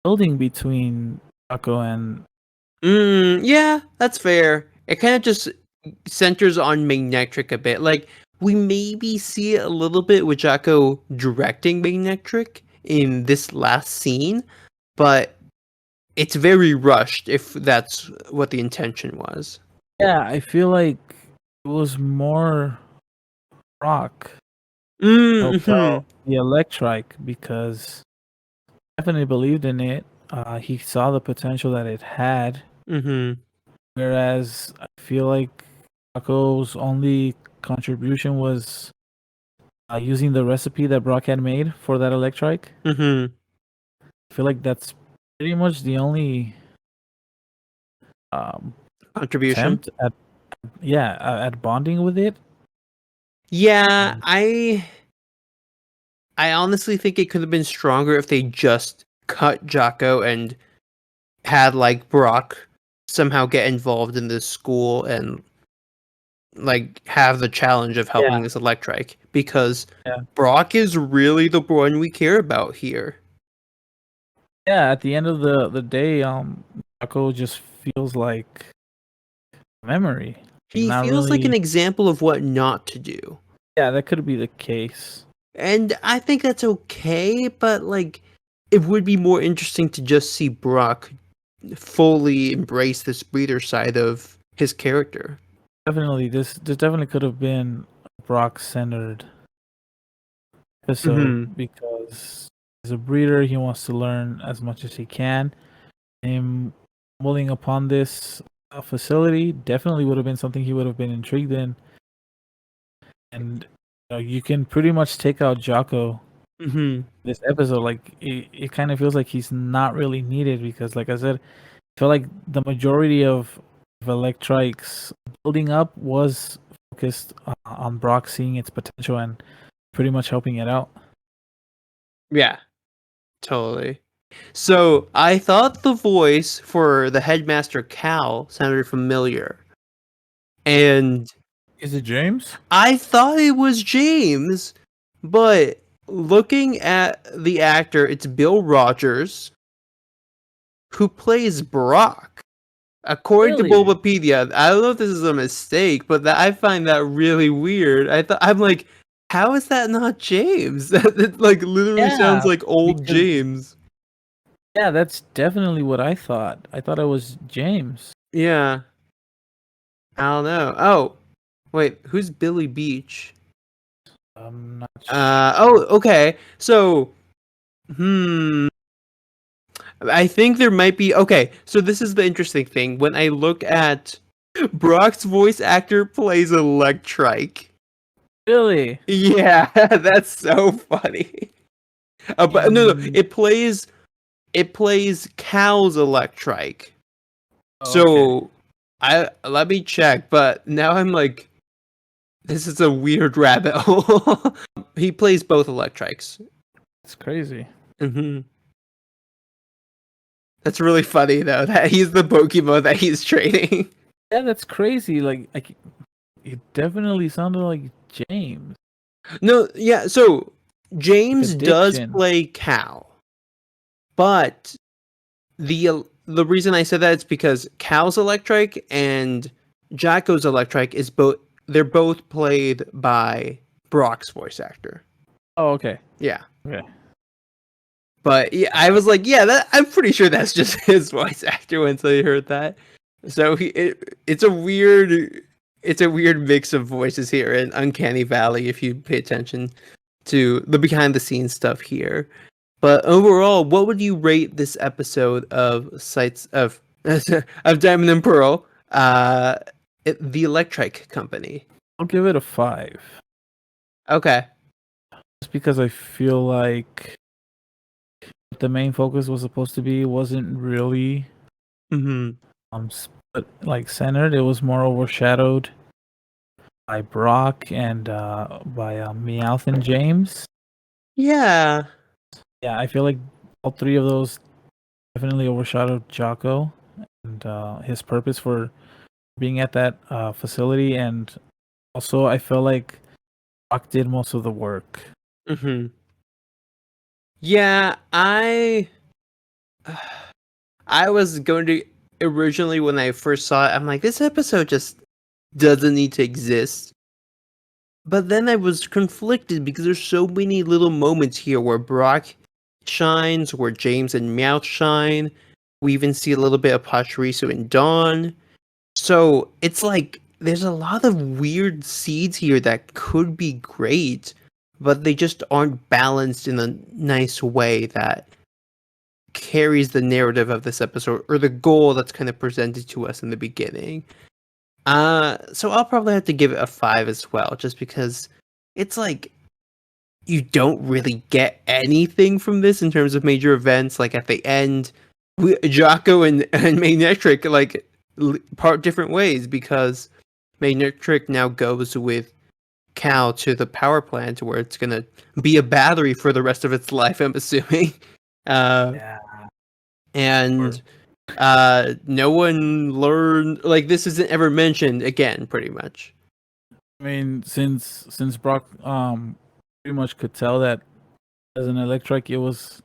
building between Taco and Yeah, that's fair. It kind of just centers on Magnetric a bit. Like, we maybe see it a little bit with Jocko directing Magnetric in this last scene, but it's very rushed if that's what the intention was. yeah. I feel like it was more Rock helped Mm-hmm. out the Electrike because definitely believed in it. He saw the potential that it had, Mm-hmm. whereas I feel like Taco's only contribution was using the recipe that Brock had made for that Electrike. Mm-hmm. I feel like that's pretty much the only um, Contribution. attempt at at bonding with it. Yeah, And I honestly think it could have been stronger if they just cut Jocko and had like Brock somehow get involved in this school and like have the challenge of helping yeah, this Electrike, because yeah, Brock is really the one we care about here. yeah. At the end of the day, Taco just feels like a memory. Like He not feels like an really. example of what not to do. Yeah, that could be the case. And I think that's okay, but like it would be more interesting to just see Brock fully embrace this breather side of his character. Definitely, this definitely could have been a Brock centered Mm-hmm. episode because as a breeder, he wants to learn as much as he can. him stumbling upon this facility definitely would have been something he would have been intrigued in. And you can pretty much take out Jocko Mm-hmm. this episode. Like it kind of feels like he's not really needed because, like I said, I feel like the majority of Electrike's building up was focused on Brock seeing its potential and pretty much helping it out. Yeah, totally. So I thought the voice for the headmaster Cal sounded familiar, and Is it James? I thought it was James, but looking at the actor, it's Bill Rogers who plays Brock. According to Really? Bulbapedia, I don't know if this is a mistake, but I find that really weird. I'm like, how is that not James? That like literally sounds like old because James. yeah, that's definitely what I thought. I thought it was James. Yeah, I don't know. Oh, wait, who's Billy Beach? I'm not Oh, okay. So, I think there might be. Okay, so this is the interesting thing. When I look at Brock's voice actor plays Electrike. really. Yeah, that's so funny. But no, In... it plays Cal's Electrike. Oh, okay. So I let me check, but now I'm like, this is a weird rabbit hole. He plays both Electrikes. It's crazy. Hmm. That's really funny though that he's the Pokemon that he's training. Yeah, that's crazy. Like, it definitely sounded like James. No, yeah. So James Like a does diction. play Cal, but the reason I said that is because Cal's Electrike and Jacko's Electrike is both. They're both played by Brock's voice actor. Oh, okay. Yeah. Okay. But yeah, I was like, yeah, I'm pretty sure that's just his voice actor once I heard that. So it's a weird mix of voices here in Uncanny Valley if you pay attention to the behind the scenes stuff here. But overall, what would you rate this episode of Sights of Diamond and Pearl, the Electric Company? I'll give it a 5. Okay. Just because I feel like the main focus was supposed to be wasn't really Mm-hmm. like centered. It was more overshadowed by Brock and by Meowth and James. Yeah. Yeah, I feel like all three of those definitely overshadowed Jocko and his purpose for being at that facility, and also I feel like Brock did most of the work. Mm-hmm. Yeah, I was going to originally when I first saw it, I'm like, this episode just doesn't need to exist. But then I was conflicted because there's so many little moments here where Brock shines, where James and Meowth shine. We even see a little bit of Pachirisu and Dawn. So it's like there's a lot of weird seeds here that could be great, but they just aren't balanced in a nice way that carries the narrative of this episode or the goal that's kind of presented to us in the beginning. So I'll probably have to give it a 5 as well, just because it's like you don't really get anything from this in terms of major events. Like at the end, Jocko and Magnetric like part different ways because Magnetric now goes with Cal to the power plant where it's gonna be a battery for the rest of its life, I'm assuming. Yeah. And no one learned, like, this isn't ever mentioned again, pretty much. I mean, since Brock pretty much could tell that as an Electrike it was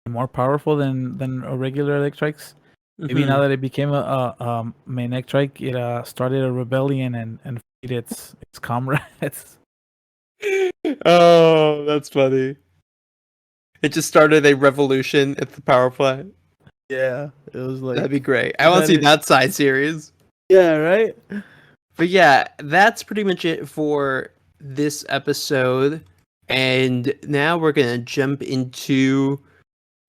more powerful than a regular Electrikes. Maybe now that it became a main Electrike, it started a rebellion and freed its comrades. Oh, that's funny. It just started a revolution at the power plant. Yeah, it was like That'd be great. I want to see that side series. Yeah, right. But yeah, that's pretty much it for this episode. And now we're gonna jump into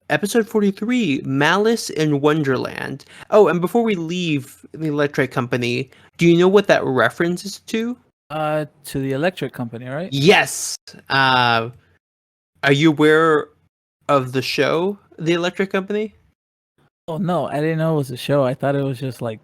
Episode 43, Malice in Wonderland. Oh, and before we leave the Electric Company, do you know what that references to? To the electric company, right? Yes. Are you aware of the show, The Electric Company? Oh no, I didn't know it was a show. I thought it was just like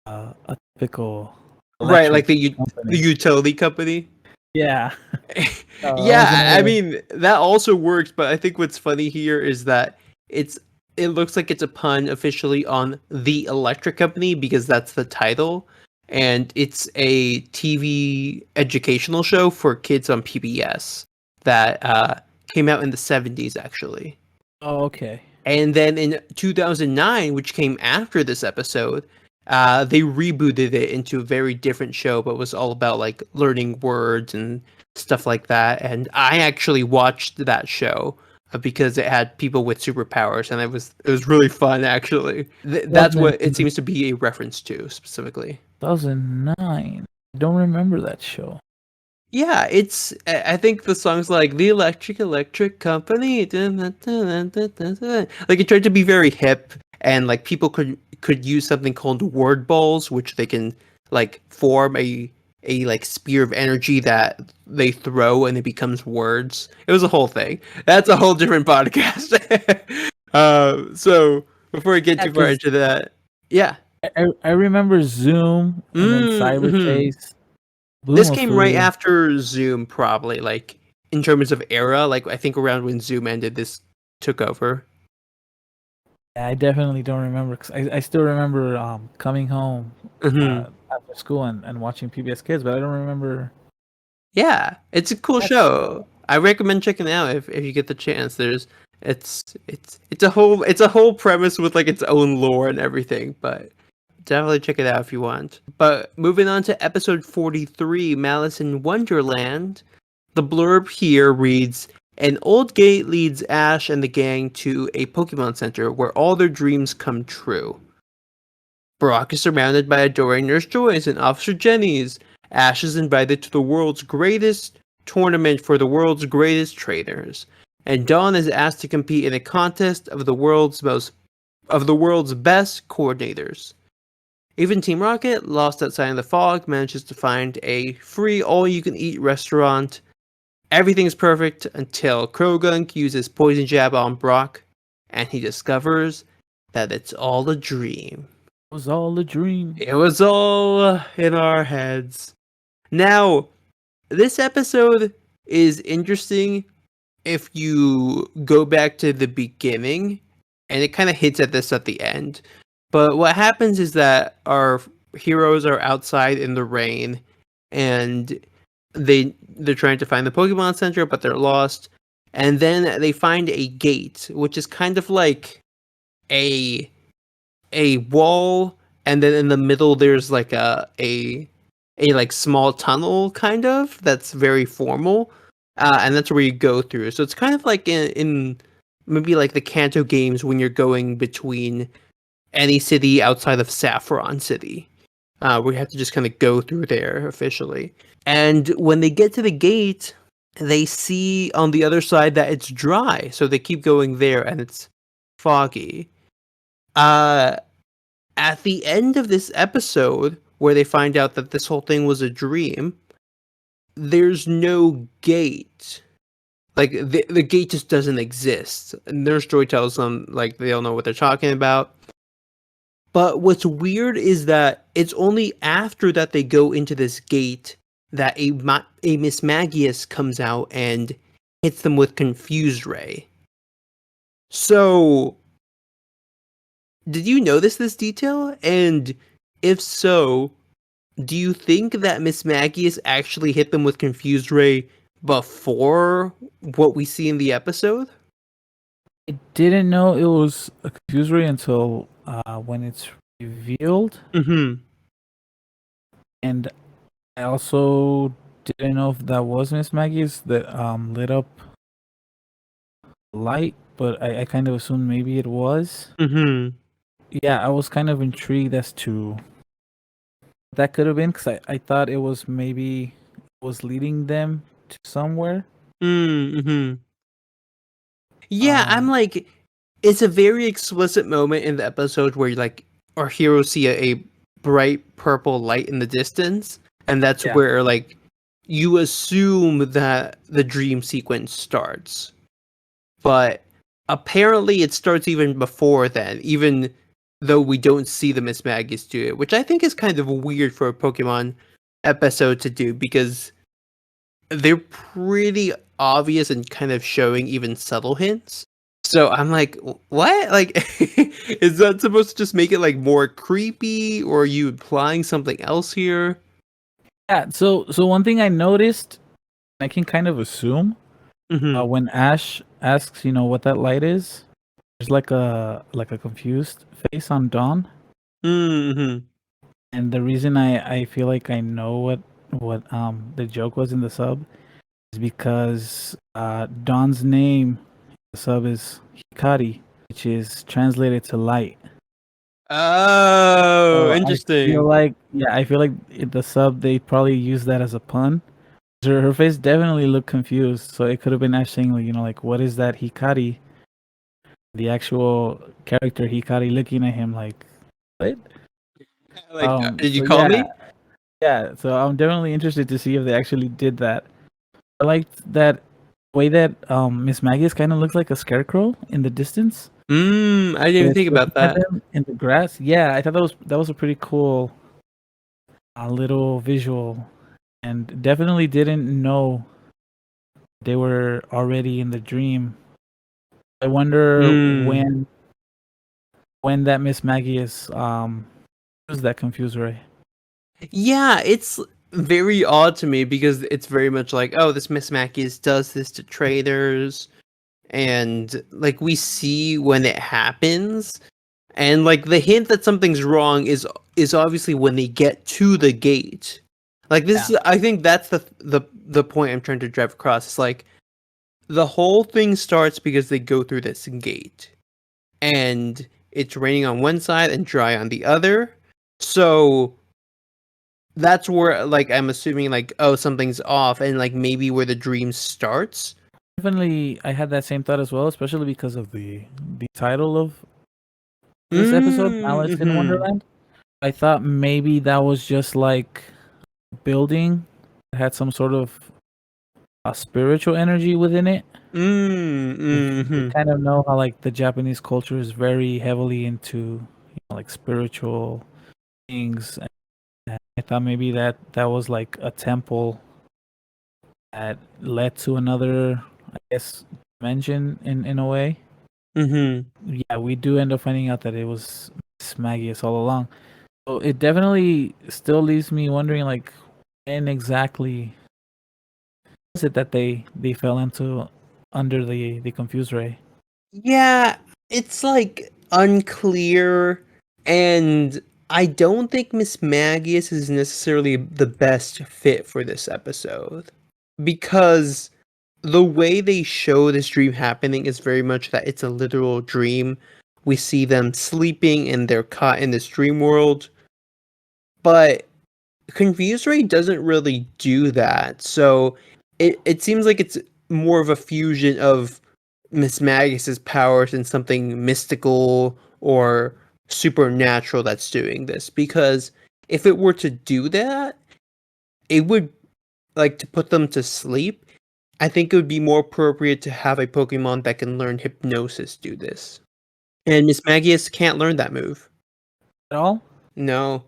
a typical Right, electric like the company. utility company. Yeah. No, that was Yeah, I another. mean that also works, but I think what's funny here is that it's it looks like it's a pun officially on The Electric Company because that's the title, and it's a TV educational show for kids on PBS that came out in the 70s actually. Oh, okay. And then in 2009, which came after this episode, they rebooted it into a very different show, but was all about like learning words and stuff like that. And I actually watched that show because it had people with superpowers, and it was really fun. Actually, that's what it seems to be a reference to specifically. 2009. I don't remember that show. Yeah, I think the song's like the electric company. Like it tried to be very hip, and like people could use something called word balls, which they can like form a like spear of energy that they throw and it becomes words. It was a whole thing. That's a whole different podcast. So before I get Yeah, too far 'cause into that, yeah. I remember Zoom and then Mm-hmm. Cyberchase. Bloom This was came right really. after Zoom, probably, like in terms of era. Like I think around when Zoom ended, this took over. I definitely don't remember because I still remember coming home Hmm. after school and watching PBS Kids, but I don't remember Yeah, it's a cool that show. show. I recommend checking it out if you get the chance. It's a whole premise with like its own lore and everything, but definitely check it out if you want. But moving on to episode 43, Malice in Wonderland. The blurb here reads, an old gate leads Ash and the gang to a Pokemon Center where all their dreams come true. Brock is surrounded by adoring Nurse Joyce and Officer Jenny's. Ash is invited to the world's greatest tournament for the world's greatest trainers. And Dawn is asked to compete in a contest of the world's best coordinators. Even Team Rocket, lost outside in the fog, manages to find a free all-you-can-eat restaurant. Everything's perfect until Krogunk uses Poison Jab on Brock, and he discovers that it's all a dream. It was all a dream. It was all in our heads. Now, this episode is interesting if you go back to the beginning, and it kind of hits at this at the end. But what happens is that our heroes are outside in the rain, and they're trying to find the Pokemon Center, but they're lost. And then they find a gate, which is kind of like a a wall, and then in the middle there's like a like small tunnel kind of that's very formal, and that's where you go through. So it's kind of like in maybe like the Kanto games when you're going between any city outside of Saffron City, where you have to just kind of go through there officially. And when they get to the gate, they see on the other side that it's dry, so they keep going there, and it's foggy. Uh, at the end of this episode, where they find out that this whole thing was a dream, there's no gate. Like the gate just doesn't exist. And Nurse Joy tells them like they don't know what they're talking about. But what's weird is that it's only after that they go into this gate that a Mismagius comes out and hits them with Confuse Ray. So, did you notice this detail? And if so, do you think that Mismagius actually hit them with Confuse Ray before what we see in the episode? I didn't know it was a confusory until when it's revealed, Mm-hmm. and I also didn't know if that was Mismagius that lit up light, but I kind of assumed maybe it was. Mm-hmm. Yeah, I was kind of intrigued as to what that could have been because I thought it was maybe was leading them to somewhere. Mm-hmm. Yeah, I'm Um, like, it's a very explicit moment in the episode where like our heroes see a bright purple light in the distance, and that's Yeah. where like you assume that the dream sequence starts. But apparently it starts even before then, even though we don't see the Mismagius do it, which I think is kind of weird for a Pokemon episode to do because they're pretty obvious and kind of showing even subtle hints. So I'm like, what? Like, is that supposed to just make it like more creepy, or are you implying something else here? Yeah. So one thing I noticed, I can kind of assume, Mm-hmm. when Ash asks, what that light is, there's like a confused face on Dawn, Mm-hmm. and the reason I feel like I know what the joke was in the sub is because Dawn's name in the sub is Hikari, which is translated to light. Oh, So I feel interesting. like, yeah, I feel like in the sub they probably used that as a pun. Her face definitely looked confused, so it could have been Ash saying, like, like, what is that Hikari? The actual character Hikari looking at him like, what? Like, did you So call yeah, me? yeah. So I'm definitely interested to see if they actually did that. I liked that way that Mismagius kind of looks like a scarecrow in the distance. I didn't even It's think looking about at that. them in the grass. Yeah, I thought that was a pretty cool little visual, and definitely didn't know they were already in the dream. I wonder Hmm. when that Mismagius used that confuse ray. Yeah, it's very odd to me because it's very much like, oh, this Miss Mackey's does this to traders, and like we see when it happens, and like the hint that something's wrong is obviously when they get to the gate. Like this, Yeah, I think that's the point I'm trying to drive across. It's like the whole thing starts because they go through this gate, and it's raining on one side and dry on the other. So that's where like I'm assuming like, oh, something's off, and like maybe where the dream starts. definitely. I had that same thought as well, especially because of the title of this episode, Alice in Mm-hmm. Wonderland. I thought maybe that was just like building that had some sort of a spiritual energy within it. If you Mm-hmm. kind of know how like the Japanese culture is very heavily into like spiritual things, and I thought maybe that was like a temple that led to another, I guess, dimension in a way. Mm-hmm. Yeah, we do end up finding out that it was Mismagius all along. So it definitely still leaves me wondering, like, when exactly is it that they fell into under the confuse ray? Yeah, it's like unclear, and I don't think Miss Magius is necessarily the best fit for this episode because the way they show this dream happening is very much that it's a literal dream. We see them sleeping and they're caught in this dream world, but Confuse Ray doesn't really do that. So it seems like it's more of a fusion of Miss Magus's powers and something mystical or supernatural that's doing this. Because if it were to do that, it would like to put them to sleep. I think it would be more appropriate to have a Pokemon that can learn hypnosis do this. And Miss Magius can't learn that move. At all? No.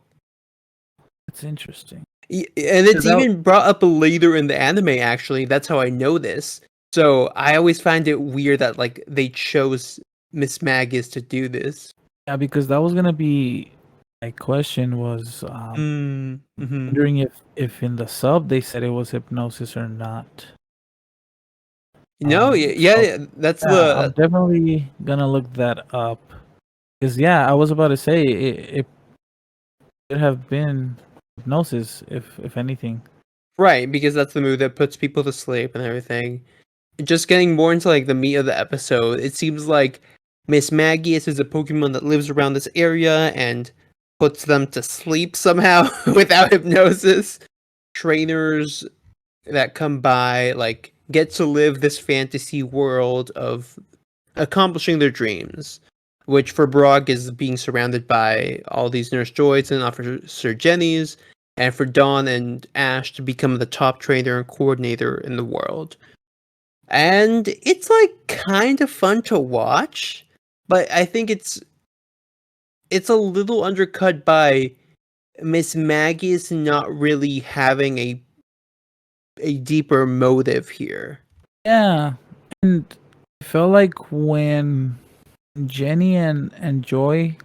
It's interesting. And it's 'Cause that even brought up later in the anime, actually. That's how I know this. So I always find it weird that like they chose Miss Magius to do this. Yeah, because that was gonna be my question was Mm-hmm. wondering if in the sub they said it was hypnosis or not. No, So yeah, that's yeah, I'm the definitely gonna look that up. Because yeah, I was about to say it could have been hypnosis if anything. right, because that's the move that puts people to sleep and everything. Just getting more into like the meat of the episode, it seems like Miss Magius is a Pokemon that lives around this area and puts them to sleep somehow without hypnosis. Trainers that come by like get to live this fantasy world of accomplishing their dreams, which for Brock is being surrounded by all these Nurse Joys and Officer Jennies, and for Dawn and Ash to become the top trainer and coordinator in the world. And it's like kind of fun to watch, but I think it's a little undercut by Mismagius not really having a deeper motive here. Yeah, and I felt like when Jenny and Joy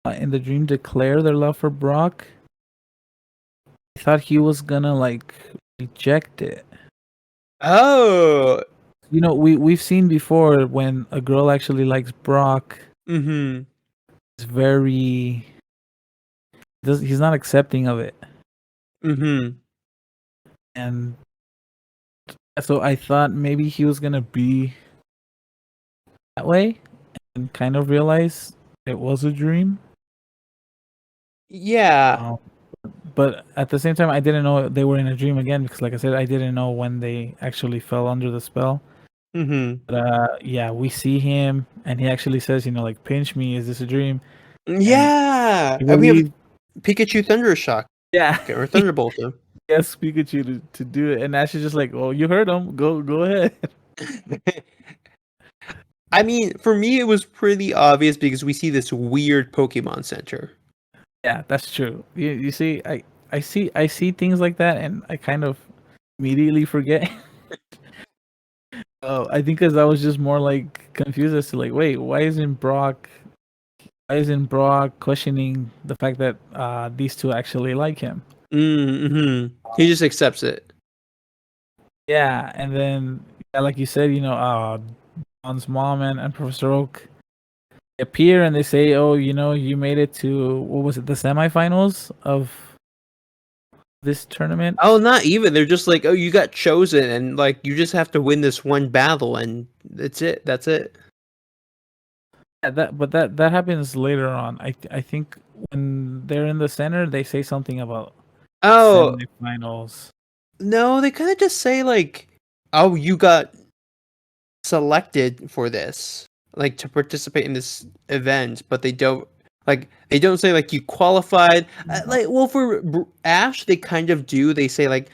in the dream declare their love for Brock, I thought he was gonna like reject it. Oh, You know, we've seen before when a girl actually likes Brock, mm-hmm. it's very he's not accepting of it. Mm-hmm. And so I thought maybe he was gonna be that way and kind of realize it was a dream. Yeah. But at the same time, I didn't know they were in a dream again because, like I said, I didn't know when they actually fell under the spell. Mm-hmm. But yeah, we see him, and he actually says, you know, like, pinch me, is this a dream? Yeah. And We have Pikachu Thundershock. yeah, Or Thunderbolt him. yes, Pikachu to do it, and Ash is just like, "Oh, you heard him. Go ahead." I mean, for me, it was pretty obvious because we see this weird Pokemon Center. Yeah, that's true. You see, I see things like that, and I kind of immediately forget. Oh, I think because I was just more like confused as to like, wait, why isn't Brock questioning the fact that these two actually like him? Mm-hmm. He just accepts it. Yeah, and then yeah, like you said, you know, Don's mom and Professor Oak appear and they say, "Oh, you know, you made it to what was it, the semifinals of this tournament?" Oh, not even. They're just like, oh, you got chosen, and like you just have to win this one battle, and that's it. That's it. Yeah, that happens later on. I think when they're in the center, they say something about Oh semifinals. no, they kind of just say like, oh, you got selected for this, like to participate in this event, but they don't say like you qualified. Like, well, for Ash, they kind of do. They say like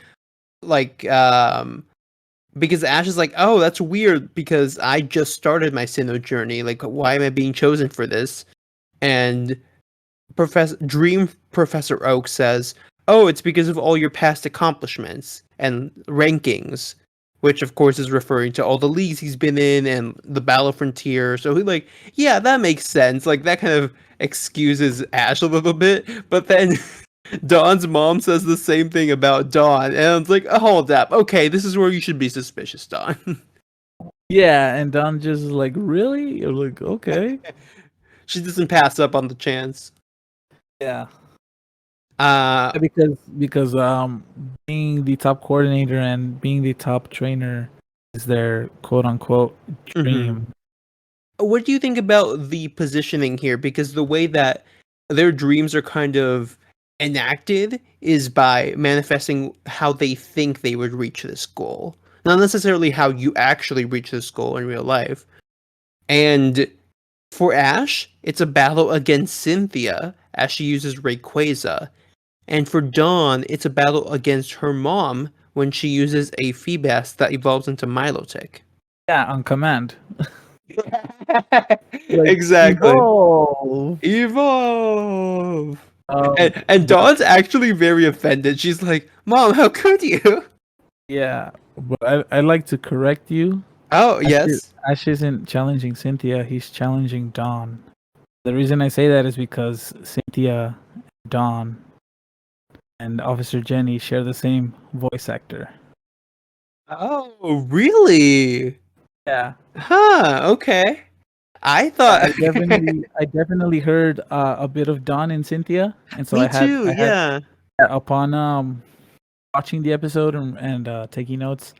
because Ash is like, oh, that's weird because I just started my Sinnoh journey. Like, why am I being chosen for this? And Professor Oak says, oh, it's because of all your past accomplishments and rankings, which of course is referring to all the leagues he's been in and the Battle Frontier. So he like, yeah, that makes sense. Like that kind of excuses Ash a little bit. But then Dawn's mom says the same thing about Dawn, and it's like, oh, hold up, okay, this is where you should be suspicious, Dawn. Yeah, and Don just is like, really? You're like, okay. She doesn't pass up on the chance. Yeah. Uh, Because being the top coordinator and being the top trainer is their quote unquote mhm. dream. What do you think about the positioning here? Because the way that their dreams are kind of enacted is by manifesting how they think they would reach this goal, not necessarily how you actually reach this goal in real life. And for Ash, it's a battle against Cynthia as she uses Rayquaza. And for Dawn, it's a battle against her mom when she uses a Feebas that evolves into Milotic. Yeah, on command. Like Exactly. evolve. Evolve! Um, And Dawn's actually very offended. She's like, Mom, how could you? yeah, but I like to correct you. Oh, yes. Ash isn't challenging Cynthia. He's challenging Dawn. The reason I say that is because Cynthia, Dawn, and Officer Jenny share the same voice actor. Oh, really? Yeah. Huh, okay. I Yeah, thought. I definitely heard a bit of Dawn and Cynthia, and so Me too, I had yeah. upon watching the episode and taking notes,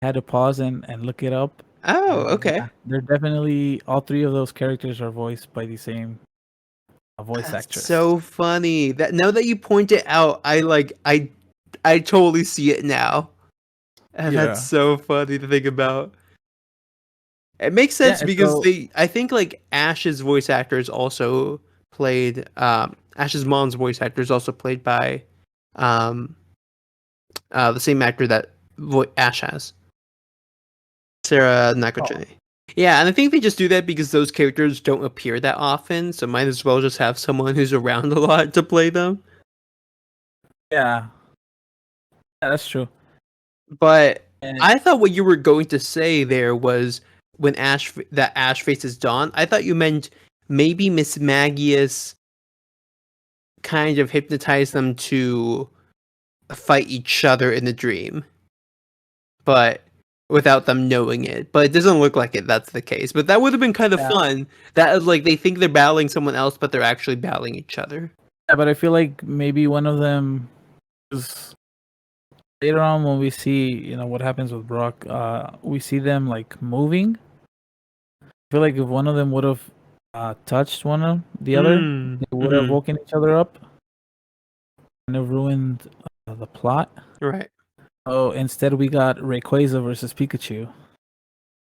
I had to pause and look it up. Oh, And okay. yeah, they're definitely all three of those characters are voiced by the same voice That's actress. so funny. That now that you point it out, I totally see it now. And that's Yeah. so funny to think about. It makes sense Yeah, because so I think like Ash's voice actor is also played. Ash's mom's voice actor is also played by, um, the same actor that Ash has, Sarah oh, Nakajime. Yeah, and I think they just do that because those characters don't appear that often, so might as well just have someone who's around a lot to play them. yeah, yeah, that's true. But And I thought what you were going to say there was when Ash faces Dawn. I thought you meant maybe Mismagius kind of hypnotized them to fight each other in the dream, but without them knowing it. But it doesn't look like that's the case. But that would have been kind of yeah, fun. That is like they think they're battling someone else, but they're actually battling each other. yeah, but I feel like maybe one of them is later on when we see, what happens with Brock. We see them like moving. I feel like if one of them would have touched one of the other, Mm. they would have Hmm. woken each other up and have ruined the plot. Right. Oh, instead we got Rayquaza versus Pikachu.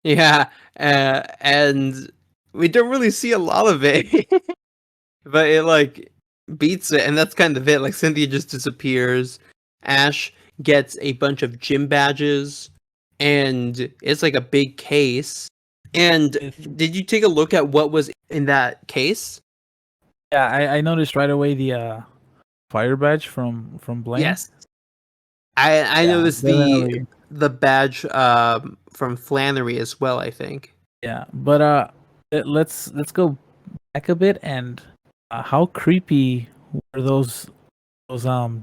Yeah. And we don't really see a lot of it. But it like beats it, and that's kind of it. Like Cynthia just disappears. Ash gets a bunch of gym badges, and it's like a big case. And did you take a look at what was in that case? Yeah, I noticed right away the fire badge from Blaine. Yes, I Yeah, noticed definitely. the badge from Flannery as well. I think. Yeah, but let's go back a bit and how creepy were those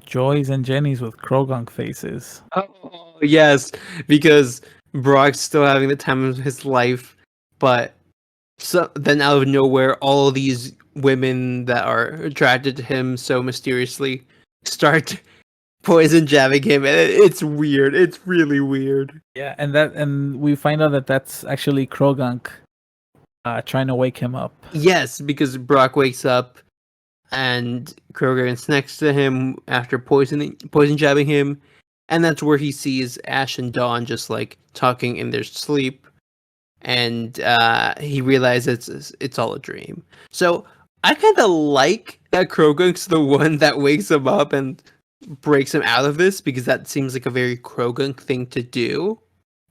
Joys and Jennies with Krogunk faces? Oh yes, because Brock's still having the time of his life, but so then out of nowhere, all these women that are attracted to him so mysteriously start poison jabbing him, and it's weird. It's really weird. Yeah, and we find out that that's actually Krogunk trying to wake him up. Yes, because Brock wakes up and Kroger is next to him after poison jabbing him, and that's where he sees Ash and Dawn just like talking in their sleep, and he realizes it's all a dream. So I kind of like that Krogunk's the one that wakes him up and breaks him out of this because that seems like a very Krogunk thing to do.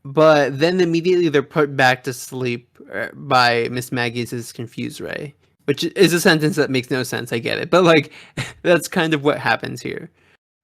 But then immediately they're put back to sleep by Mismagius' confused Ray, which is a sentence that makes no sense. I get it, but like that's kind of what happens here.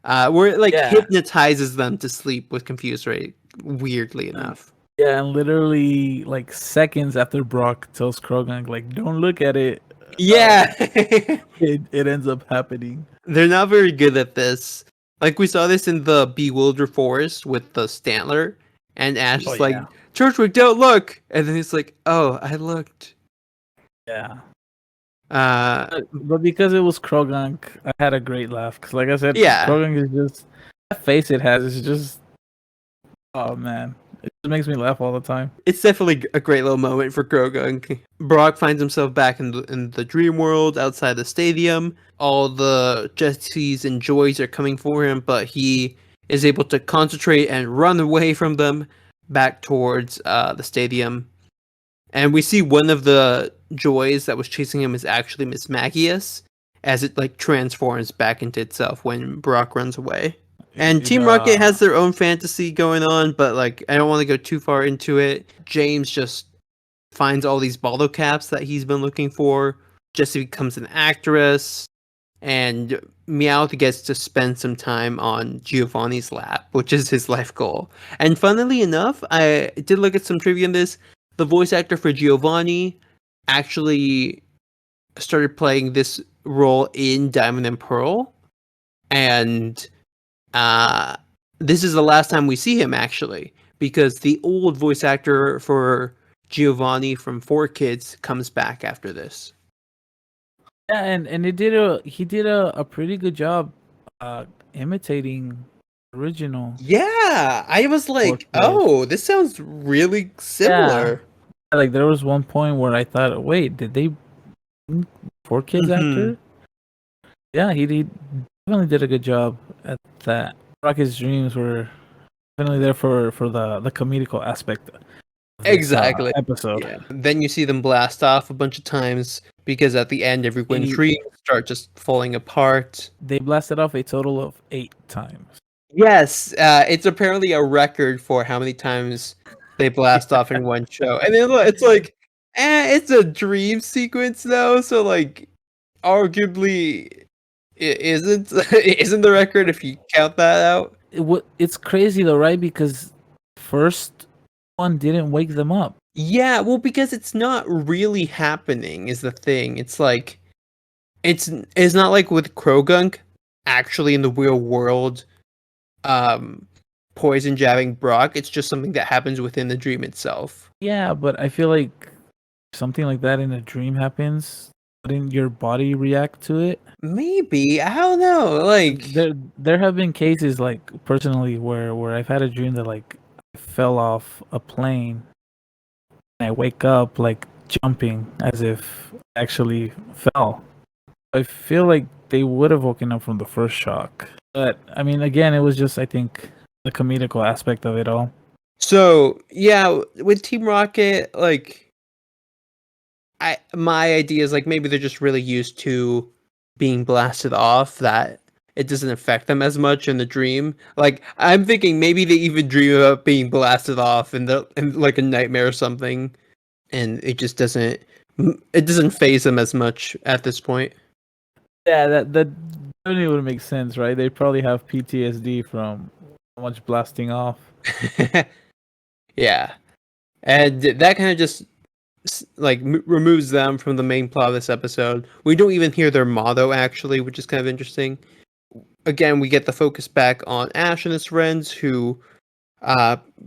Where it like Yeah. hypnotizes them to sleep with confused Ray. Weirdly And, enough. yeah, and literally like seconds after Brock tells Krogunk like don't look at it, Yeah. it ends up happening. They're not very good at this. Like we saw this in the Bewilder Forest with the Stantler, and Ash Oh is like, yeah. Churchwick, don't look! And then he's like, oh, I looked. Yeah. Uh, But because it was Krogunk, I had a great laugh. Cause like I said, yeah. Krogunk is just that face it has is just oh man, it just makes me laugh all the time. It's definitely a great little moment for Grogunk. Brock finds himself back in the dream world outside the stadium. All the Jessies and Joys are coming for him, but he is able to concentrate and run away from them back towards the stadium. And we see one of the Joys that was chasing him is actually Mismagius, as it like transforms back into itself when Brock runs away. And Team Rocket has their own fantasy going on, but like I don't want to go too far into it. James just finds all these bottle caps that he's been looking for. Jessie becomes an actress, and Meowth gets to spend some time on Giovanni's lap, which is his life goal. And funnily enough, I did look at some trivia on this. The voice actor for Giovanni actually started playing this role in Diamond and Pearl, and this is the last time we see him actually, because the old voice actor for Giovanni from 4Kids comes back after this. Yeah, and he did a pretty good job imitating original Yeah, I was like, 4Kids. oh, this sounds really Yeah. similar. Like there was one point where I thought, wait, did they bring 4Kids Mm-hmm. actor? Yeah, he definitely did a good job at that. Rocket's dreams were definitely there for the comedical aspect. this Exactly. episode. Yeah. Then you see them blast off a bunch of times because at the end, everyone's dreams start just falling apart. They blasted off a total of 8 times. Yes, it's apparently a record for how many times they blast off in one show. And then it's like, it's a dream sequence though, so like, arguably, it isn't isn't the record if you count that out. It's crazy though, right? Because first one didn't wake them up. Yeah, well, because it's not really happening is the thing. It's like, it's not like with Krogunk actually in the real world, poison jabbing Brock. It's just something that happens within the dream itself. Yeah, but I feel like something like that in a dream happens. Wouldn't your body react to it? Maybe, I don't know. Like, There have been cases like personally where I've had a dream that like I fell off a plane and I wake up like jumping as if I actually fell. I feel like they would have woken up from the first shock. But I mean, again, it was just I think the comedical aspect of it all. so yeah, with Team Rocket, like, my idea is like maybe they're just really used to being blasted off that it doesn't affect them as much in the dream. Like, I'm thinking maybe they even dream about being blasted off in like a nightmare or something, and it doesn't phase them as much at this point. Yeah, that definitely would make sense, right? They probably have PTSD from so much blasting off. Yeah, and that kind of just like removes them from the main plot of this episode. We don't even hear their motto actually, which is kind of interesting. Again, we get the focus back on Ash and his friends who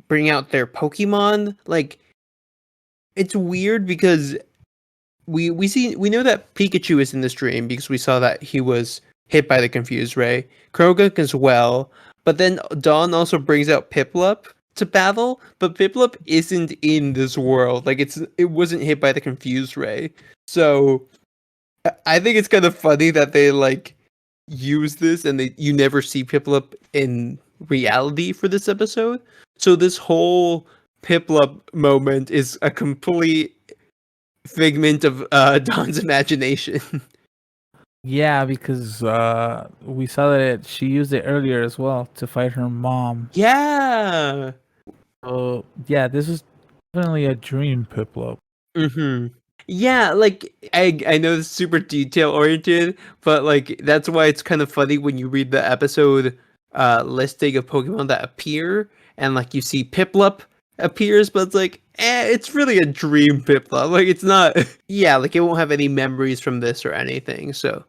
bring out their Pokemon. Like, it's weird because we know that Pikachu is in this dream because we saw that he was hit by the Confuse Ray. Krogunk as well. But then Dawn also brings out Piplup to battle, but Piplup isn't in this world. Like, it wasn't hit by the Confuse Ray. So I think it's kind of funny that they like use this and you never see Piplup in reality for this episode. So this whole Piplup moment is a complete figment of Dawn's imagination. Yeah, because we saw that she used it earlier as well to fight her mom. Yeah. So yeah, this is definitely a dream Piplup. Mm-hmm. Yeah, like I know it's super detail oriented, but like that's why it's kind of funny when you read the episode listing of Pokemon that appear and like you see Piplup appears, but it's like, it's really a dream Piplup. Like, it's not yeah, like it won't have any memories from this or anything. So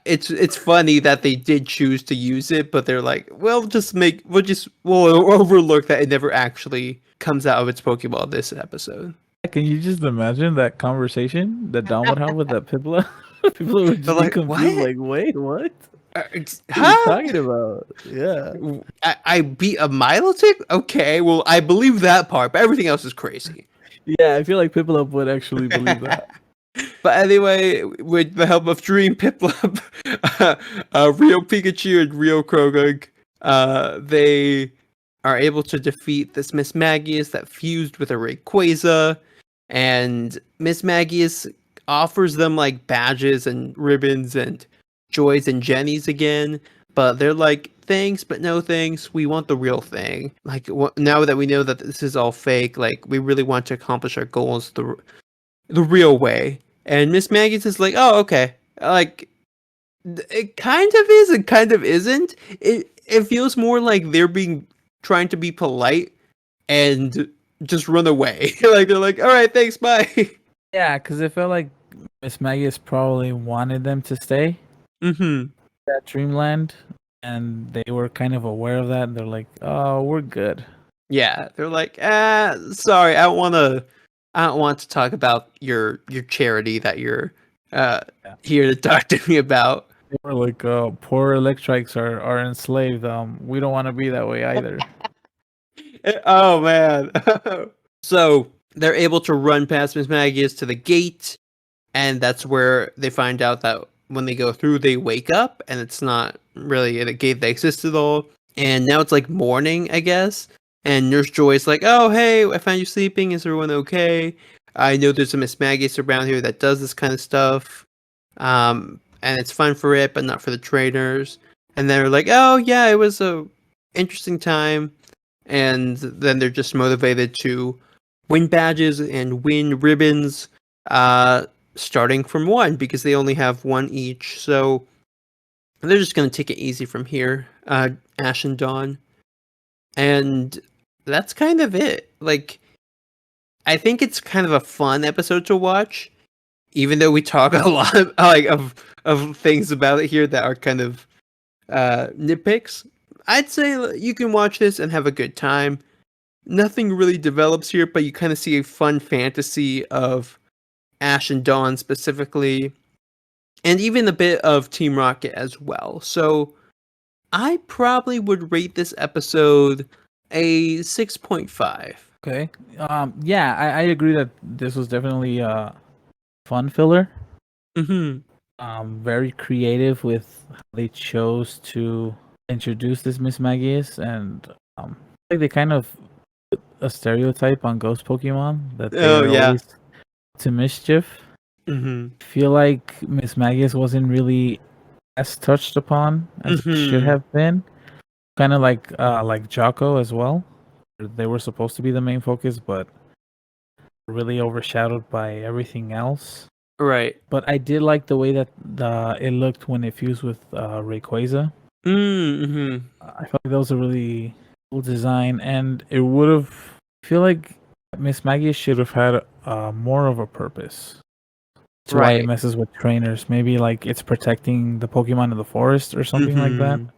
it's funny that they did choose to use it, but they're like, well, we'll overlook that it never actually comes out of its Pokeball this episode. Can you just imagine that conversation that Dom would have with that Piplup? People would just They're be like, confused, what? like, wait, what? What are you Huh? talking about? Yeah. I beat a Milotic? Okay, well, I believe that part, but everything else is crazy. Yeah, I feel like Piplup would actually believe that. But anyway, with the help of Dream Piplup, Rio Pikachu and Rio Krogunk, they are able to defeat this Mismagius that fused with a Rayquaza, and Mismagius offers them like badges and ribbons and joys and jennies again, but they're like, thanks, but no thanks. We want the real thing. Like, now that we know that this is all fake, like, we really want to accomplish our goals the real way. And Mismagius is like, oh, okay. Like, it kind of is and kind of isn't. It feels more like they're trying to be polite and just run away. Like, they're like, all right, thanks, bye. Yeah, because it felt like Mismagius probably wanted them to stay Mm-hmm. at Dreamland, and they were kind of aware of that, and they're like, oh, we're good. Yeah, they're like, sorry, I don't want to talk about your charity that you're here to talk to me about. They were like, poor Electrics are enslaved. We don't want to be that way either. Oh man. So they're able to run past Mismagius to the gate, and that's where they find out that when they go through, they wake up, and it's not really a gate that exists at all. And now it's like morning, I guess. And Nurse Joy's like, "Oh, hey, I found you sleeping. Is everyone okay? I know there's a Mismagius around here that does this kind of stuff. And it's fun for it, but not for the trainers." And they're like, "Oh, yeah, it was a interesting time." And then they're just motivated to win badges and win ribbons, starting from 1 because they only have 1 each. So they're just gonna take it easy from here. Ash and Dawn, and that's kind of it. Like, I think it's kind of a fun episode to watch, even though we talk a lot of of things about it here that are kind of nitpicks. I'd say you can watch this and have a good time. Nothing really develops here, but you kind of see a fun fantasy of Ash and Dawn specifically, and even a bit of Team Rocket as well. So I probably would rate this episode a 6.5. Okay. Yeah, I agree that this was definitely a fun filler. Mm-hmm. Very creative with how they chose to introduce this Mismagius, and like they kind of put a stereotype on ghost Pokemon that they Oh are yeah. always to mischief. Mm-hmm. I feel like Mismagius wasn't really as touched upon as it should Mm-hmm. have been. Kind of like Jocko as well. They were supposed to be the main focus, but really overshadowed by everything else. Right. But I did like the way that it looked when it fused with Rayquaza. Mm-hmm. I felt like that was a really cool design, and it would have. I feel like Mismagius should have had more of a purpose. That's why it Right. messes with trainers. Maybe like it's protecting the Pokemon in the forest or something like that. Mm-hmm.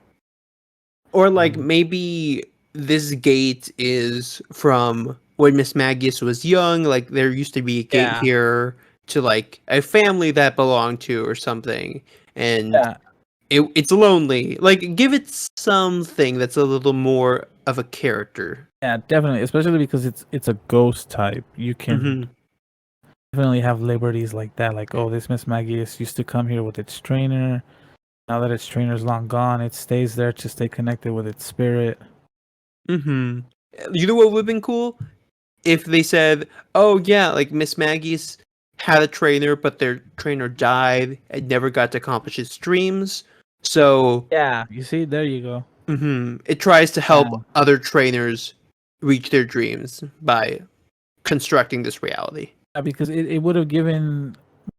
Or like Um, maybe this gate is from when Mismagius was young. Like there used to be a gate yeah, here to like a family that belonged to or something, and yeah, it's lonely. Like give it something that's a little more of a character. yeah, definitely. Especially because it's a ghost type. You can Mm-hmm. definitely have liberties like that. Like, oh, this Mismagius used to come here with its trainer. Now that its trainer's long gone, it stays there to stay connected with its spirit. Mm-hmm. You know what would have been cool? If they said, "Oh yeah, like Mismagius had a trainer, but their trainer died and never got to accomplish his dreams." So Yeah, you see, there you go. it tries to help Yeah, other trainers reach their dreams by constructing this reality. yeah, because it would have given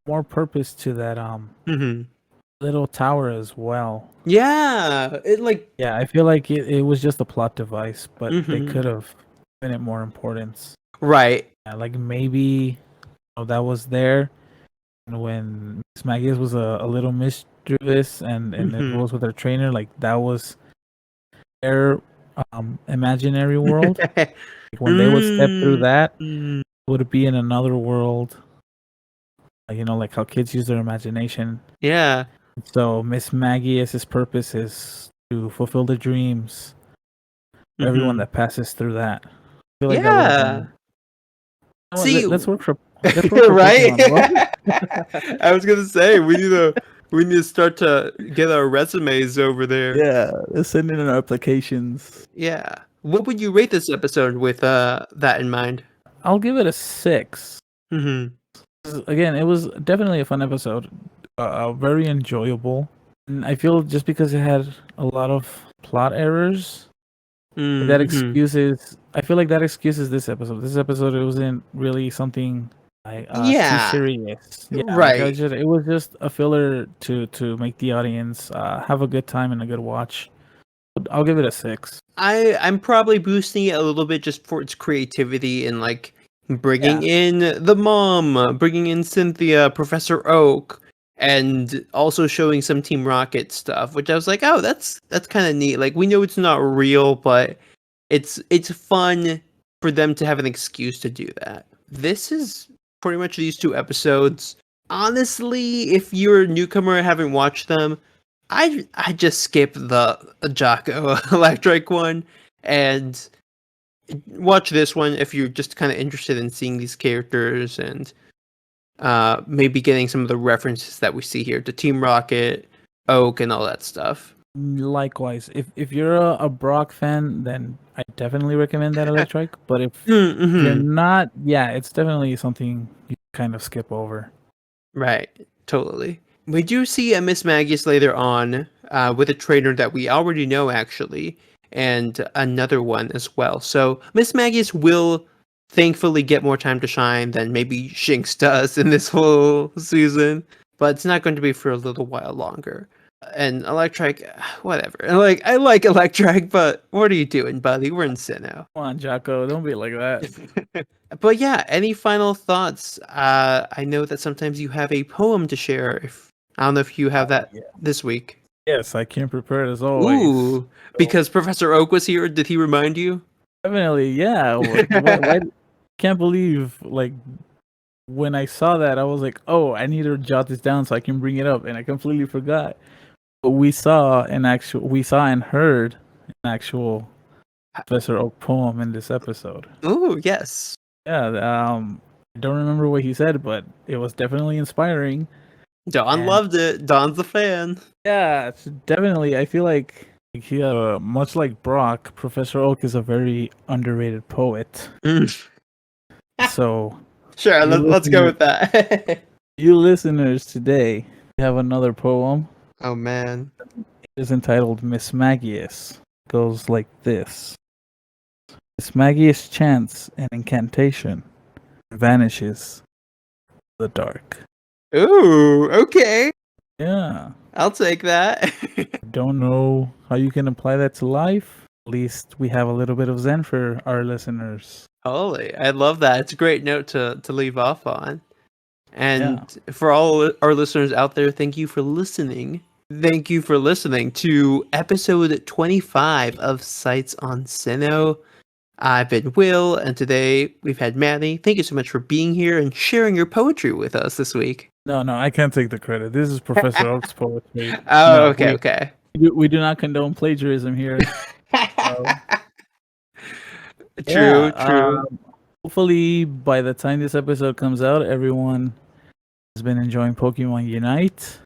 more purpose to that hmm little tower as well. Yeah, it like Yeah, I feel like it was just a plot device, but they hmm could have given it more importance. right. Yeah, like maybe that was there, and when Miss Magius was a little mischievous and it hmm was with her trainer, like that was their imaginary world. Like when they would step through that, mm it would be in another world. Like, like how kids use their imagination. Yeah. So Miss Magius's purpose is to fulfill the dreams of everyone hmm that passes through that. I feel like that would have Yeah. been. You know what, See, let's work for right? Pokemon, bro. I was gonna say we need to start to get our resumes over there. Yeah, let's send in our applications. Yeah. What would you rate this episode with that in mind? I'll give it a 6. Mm-hmm. 'Cause, again, it was definitely a fun episode, very enjoyable. And I feel just because it had a lot of plot errors, that Mm-hmm. excuses. I feel like that excuses this episode. This episode, it wasn't really something like too Yeah. serious. Yeah, like Right. it was just a filler to make the audience have a good time and a good watch. I'll give it a 6. I'm probably boosting it a little bit just for its creativity and like bringing Yeah, in the mom, bringing in Cynthia, Professor Oak, and also showing some Team Rocket stuff, which I was like, oh, that's kind of neat. Like we know it's not real, but it's fun for them to have an excuse to do that. This is pretty much these 2 episodes. Honestly, if you're a newcomer and haven't watched them, I just skip the Jocko Electric one and watch this one if you're just kind of interested in seeing these characters and maybe getting some of the references that we see here to Team Rocket, Oak, and all that stuff. Likewise, if you're a Brock fan, then I definitely recommend that Electrike. But if you're Mm-hmm. not, yeah, it's definitely something you kind of skip over. Right, totally. We do see a Mismagius later on with a trainer that we already know, actually, and another one as well. So Mismagius will thankfully get more time to shine than maybe Shinx does in this whole season, but it's not going to be for a little while longer. And Electrike, whatever. Like I like Electrike, but what are you doing, buddy? We're in Sinnoh. Come on, Jocko, don't be like that. But yeah, any final thoughts? I know that sometimes you have a poem to share. If I don't know if you have that Yeah. this week. Yes, I came prepared as always. Ooh, because Professor Oak was here. Did he remind you? Definitely, yeah. Why can't believe like when I saw that I was like, oh, I need to jot this down so I can bring it up, and I completely forgot. But we saw and heard an actual Professor Oak poem in this episode. Ooh, yes. Yeah, I don't remember what he said, but it was definitely inspiring. Don And loved it. Don's a fan. yeah, it's definitely. I feel like he, much like Brock, Professor Oak is a very underrated poet. Mm. So, Sure, you let's go listener, with that. you listeners today have another poem. Oh man. It is entitled Mismagius. Goes like this: Mismagius chants an incantation, and vanishes in the dark. Ooh, okay. Yeah. I'll take that. Don't know how you can apply that to life. At least we have a little bit of Zen for our listeners. Holy, I love that. It's a great note to leave off on. And Yeah. for all our listeners out there, thank you for listening. Thank you for listening to episode 25 of Sights on Sinnoh. I've been Will, and today we've had Manny. Thank you so much for being here and sharing your poetry with us this week. No, I can't take the credit. This is Professor Oak's poetry. Oh, No, okay, okay. we do not condone plagiarism here. True, Yeah. true. Hopefully, by the time this episode comes out, everyone has been enjoying Pokemon Unite.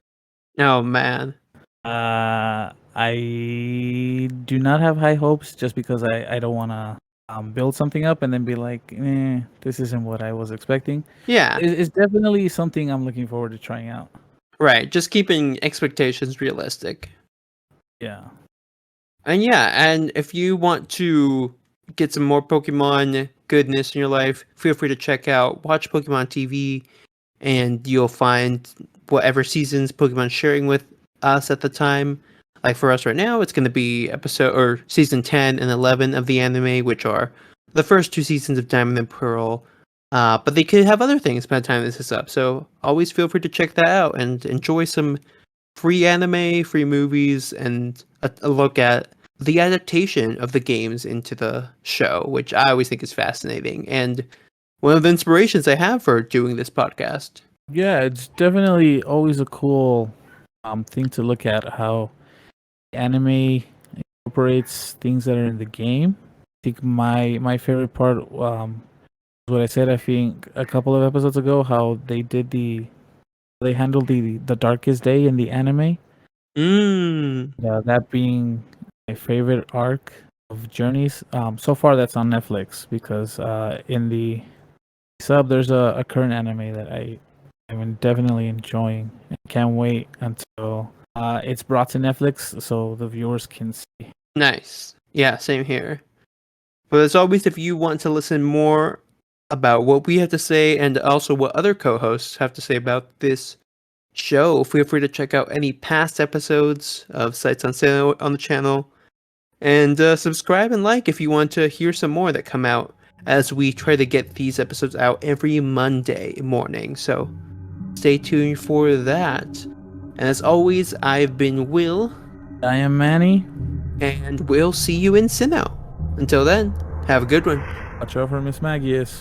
Oh, man. I do not have high hopes just because I don't want to build something up and then be like, this isn't what I was expecting. Yeah, It's definitely something I'm looking forward to trying out. right. Just keeping expectations realistic. Yeah. And yeah, and if you want to get some more Pokemon goodness in your life, feel free to check out Watch Pokemon TV, and you'll find whatever seasons Pokemon's sharing with us at the time. Like for us right now, it's going to be episode or season 10 and 11 of the anime, which are the first two seasons of Diamond and Pearl. But they could have other things by the time this is up. So always feel free to check that out and enjoy some free anime, free movies, and a look at the adaptation of the games into the show, which I always think is fascinating and one of the inspirations I have for doing this podcast. Yeah, it's definitely always a cool thing to look at how anime incorporates things that are in the game. I think my favorite part is what I said, I think a couple of episodes ago, how they handled the darkest day in the anime. That being my favorite arc of Journeys. So far that's on Netflix because in the sub there's a current anime that I'm definitely enjoying and can't wait until it's brought to Netflix so the viewers can see. Nice. Yeah, same here. But as always, if you want to listen more about what we have to say and also what other co-hosts have to say about this show, feel free to check out any past episodes of Sights on Sale on the channel. And subscribe and like if you want to hear some more that come out as we try to get these episodes out every Monday morning. So stay tuned for that. And as always, I've been Will. I am Manny. And we'll see you in Sinnoh. Until then, have a good one. Watch out for Mismagius.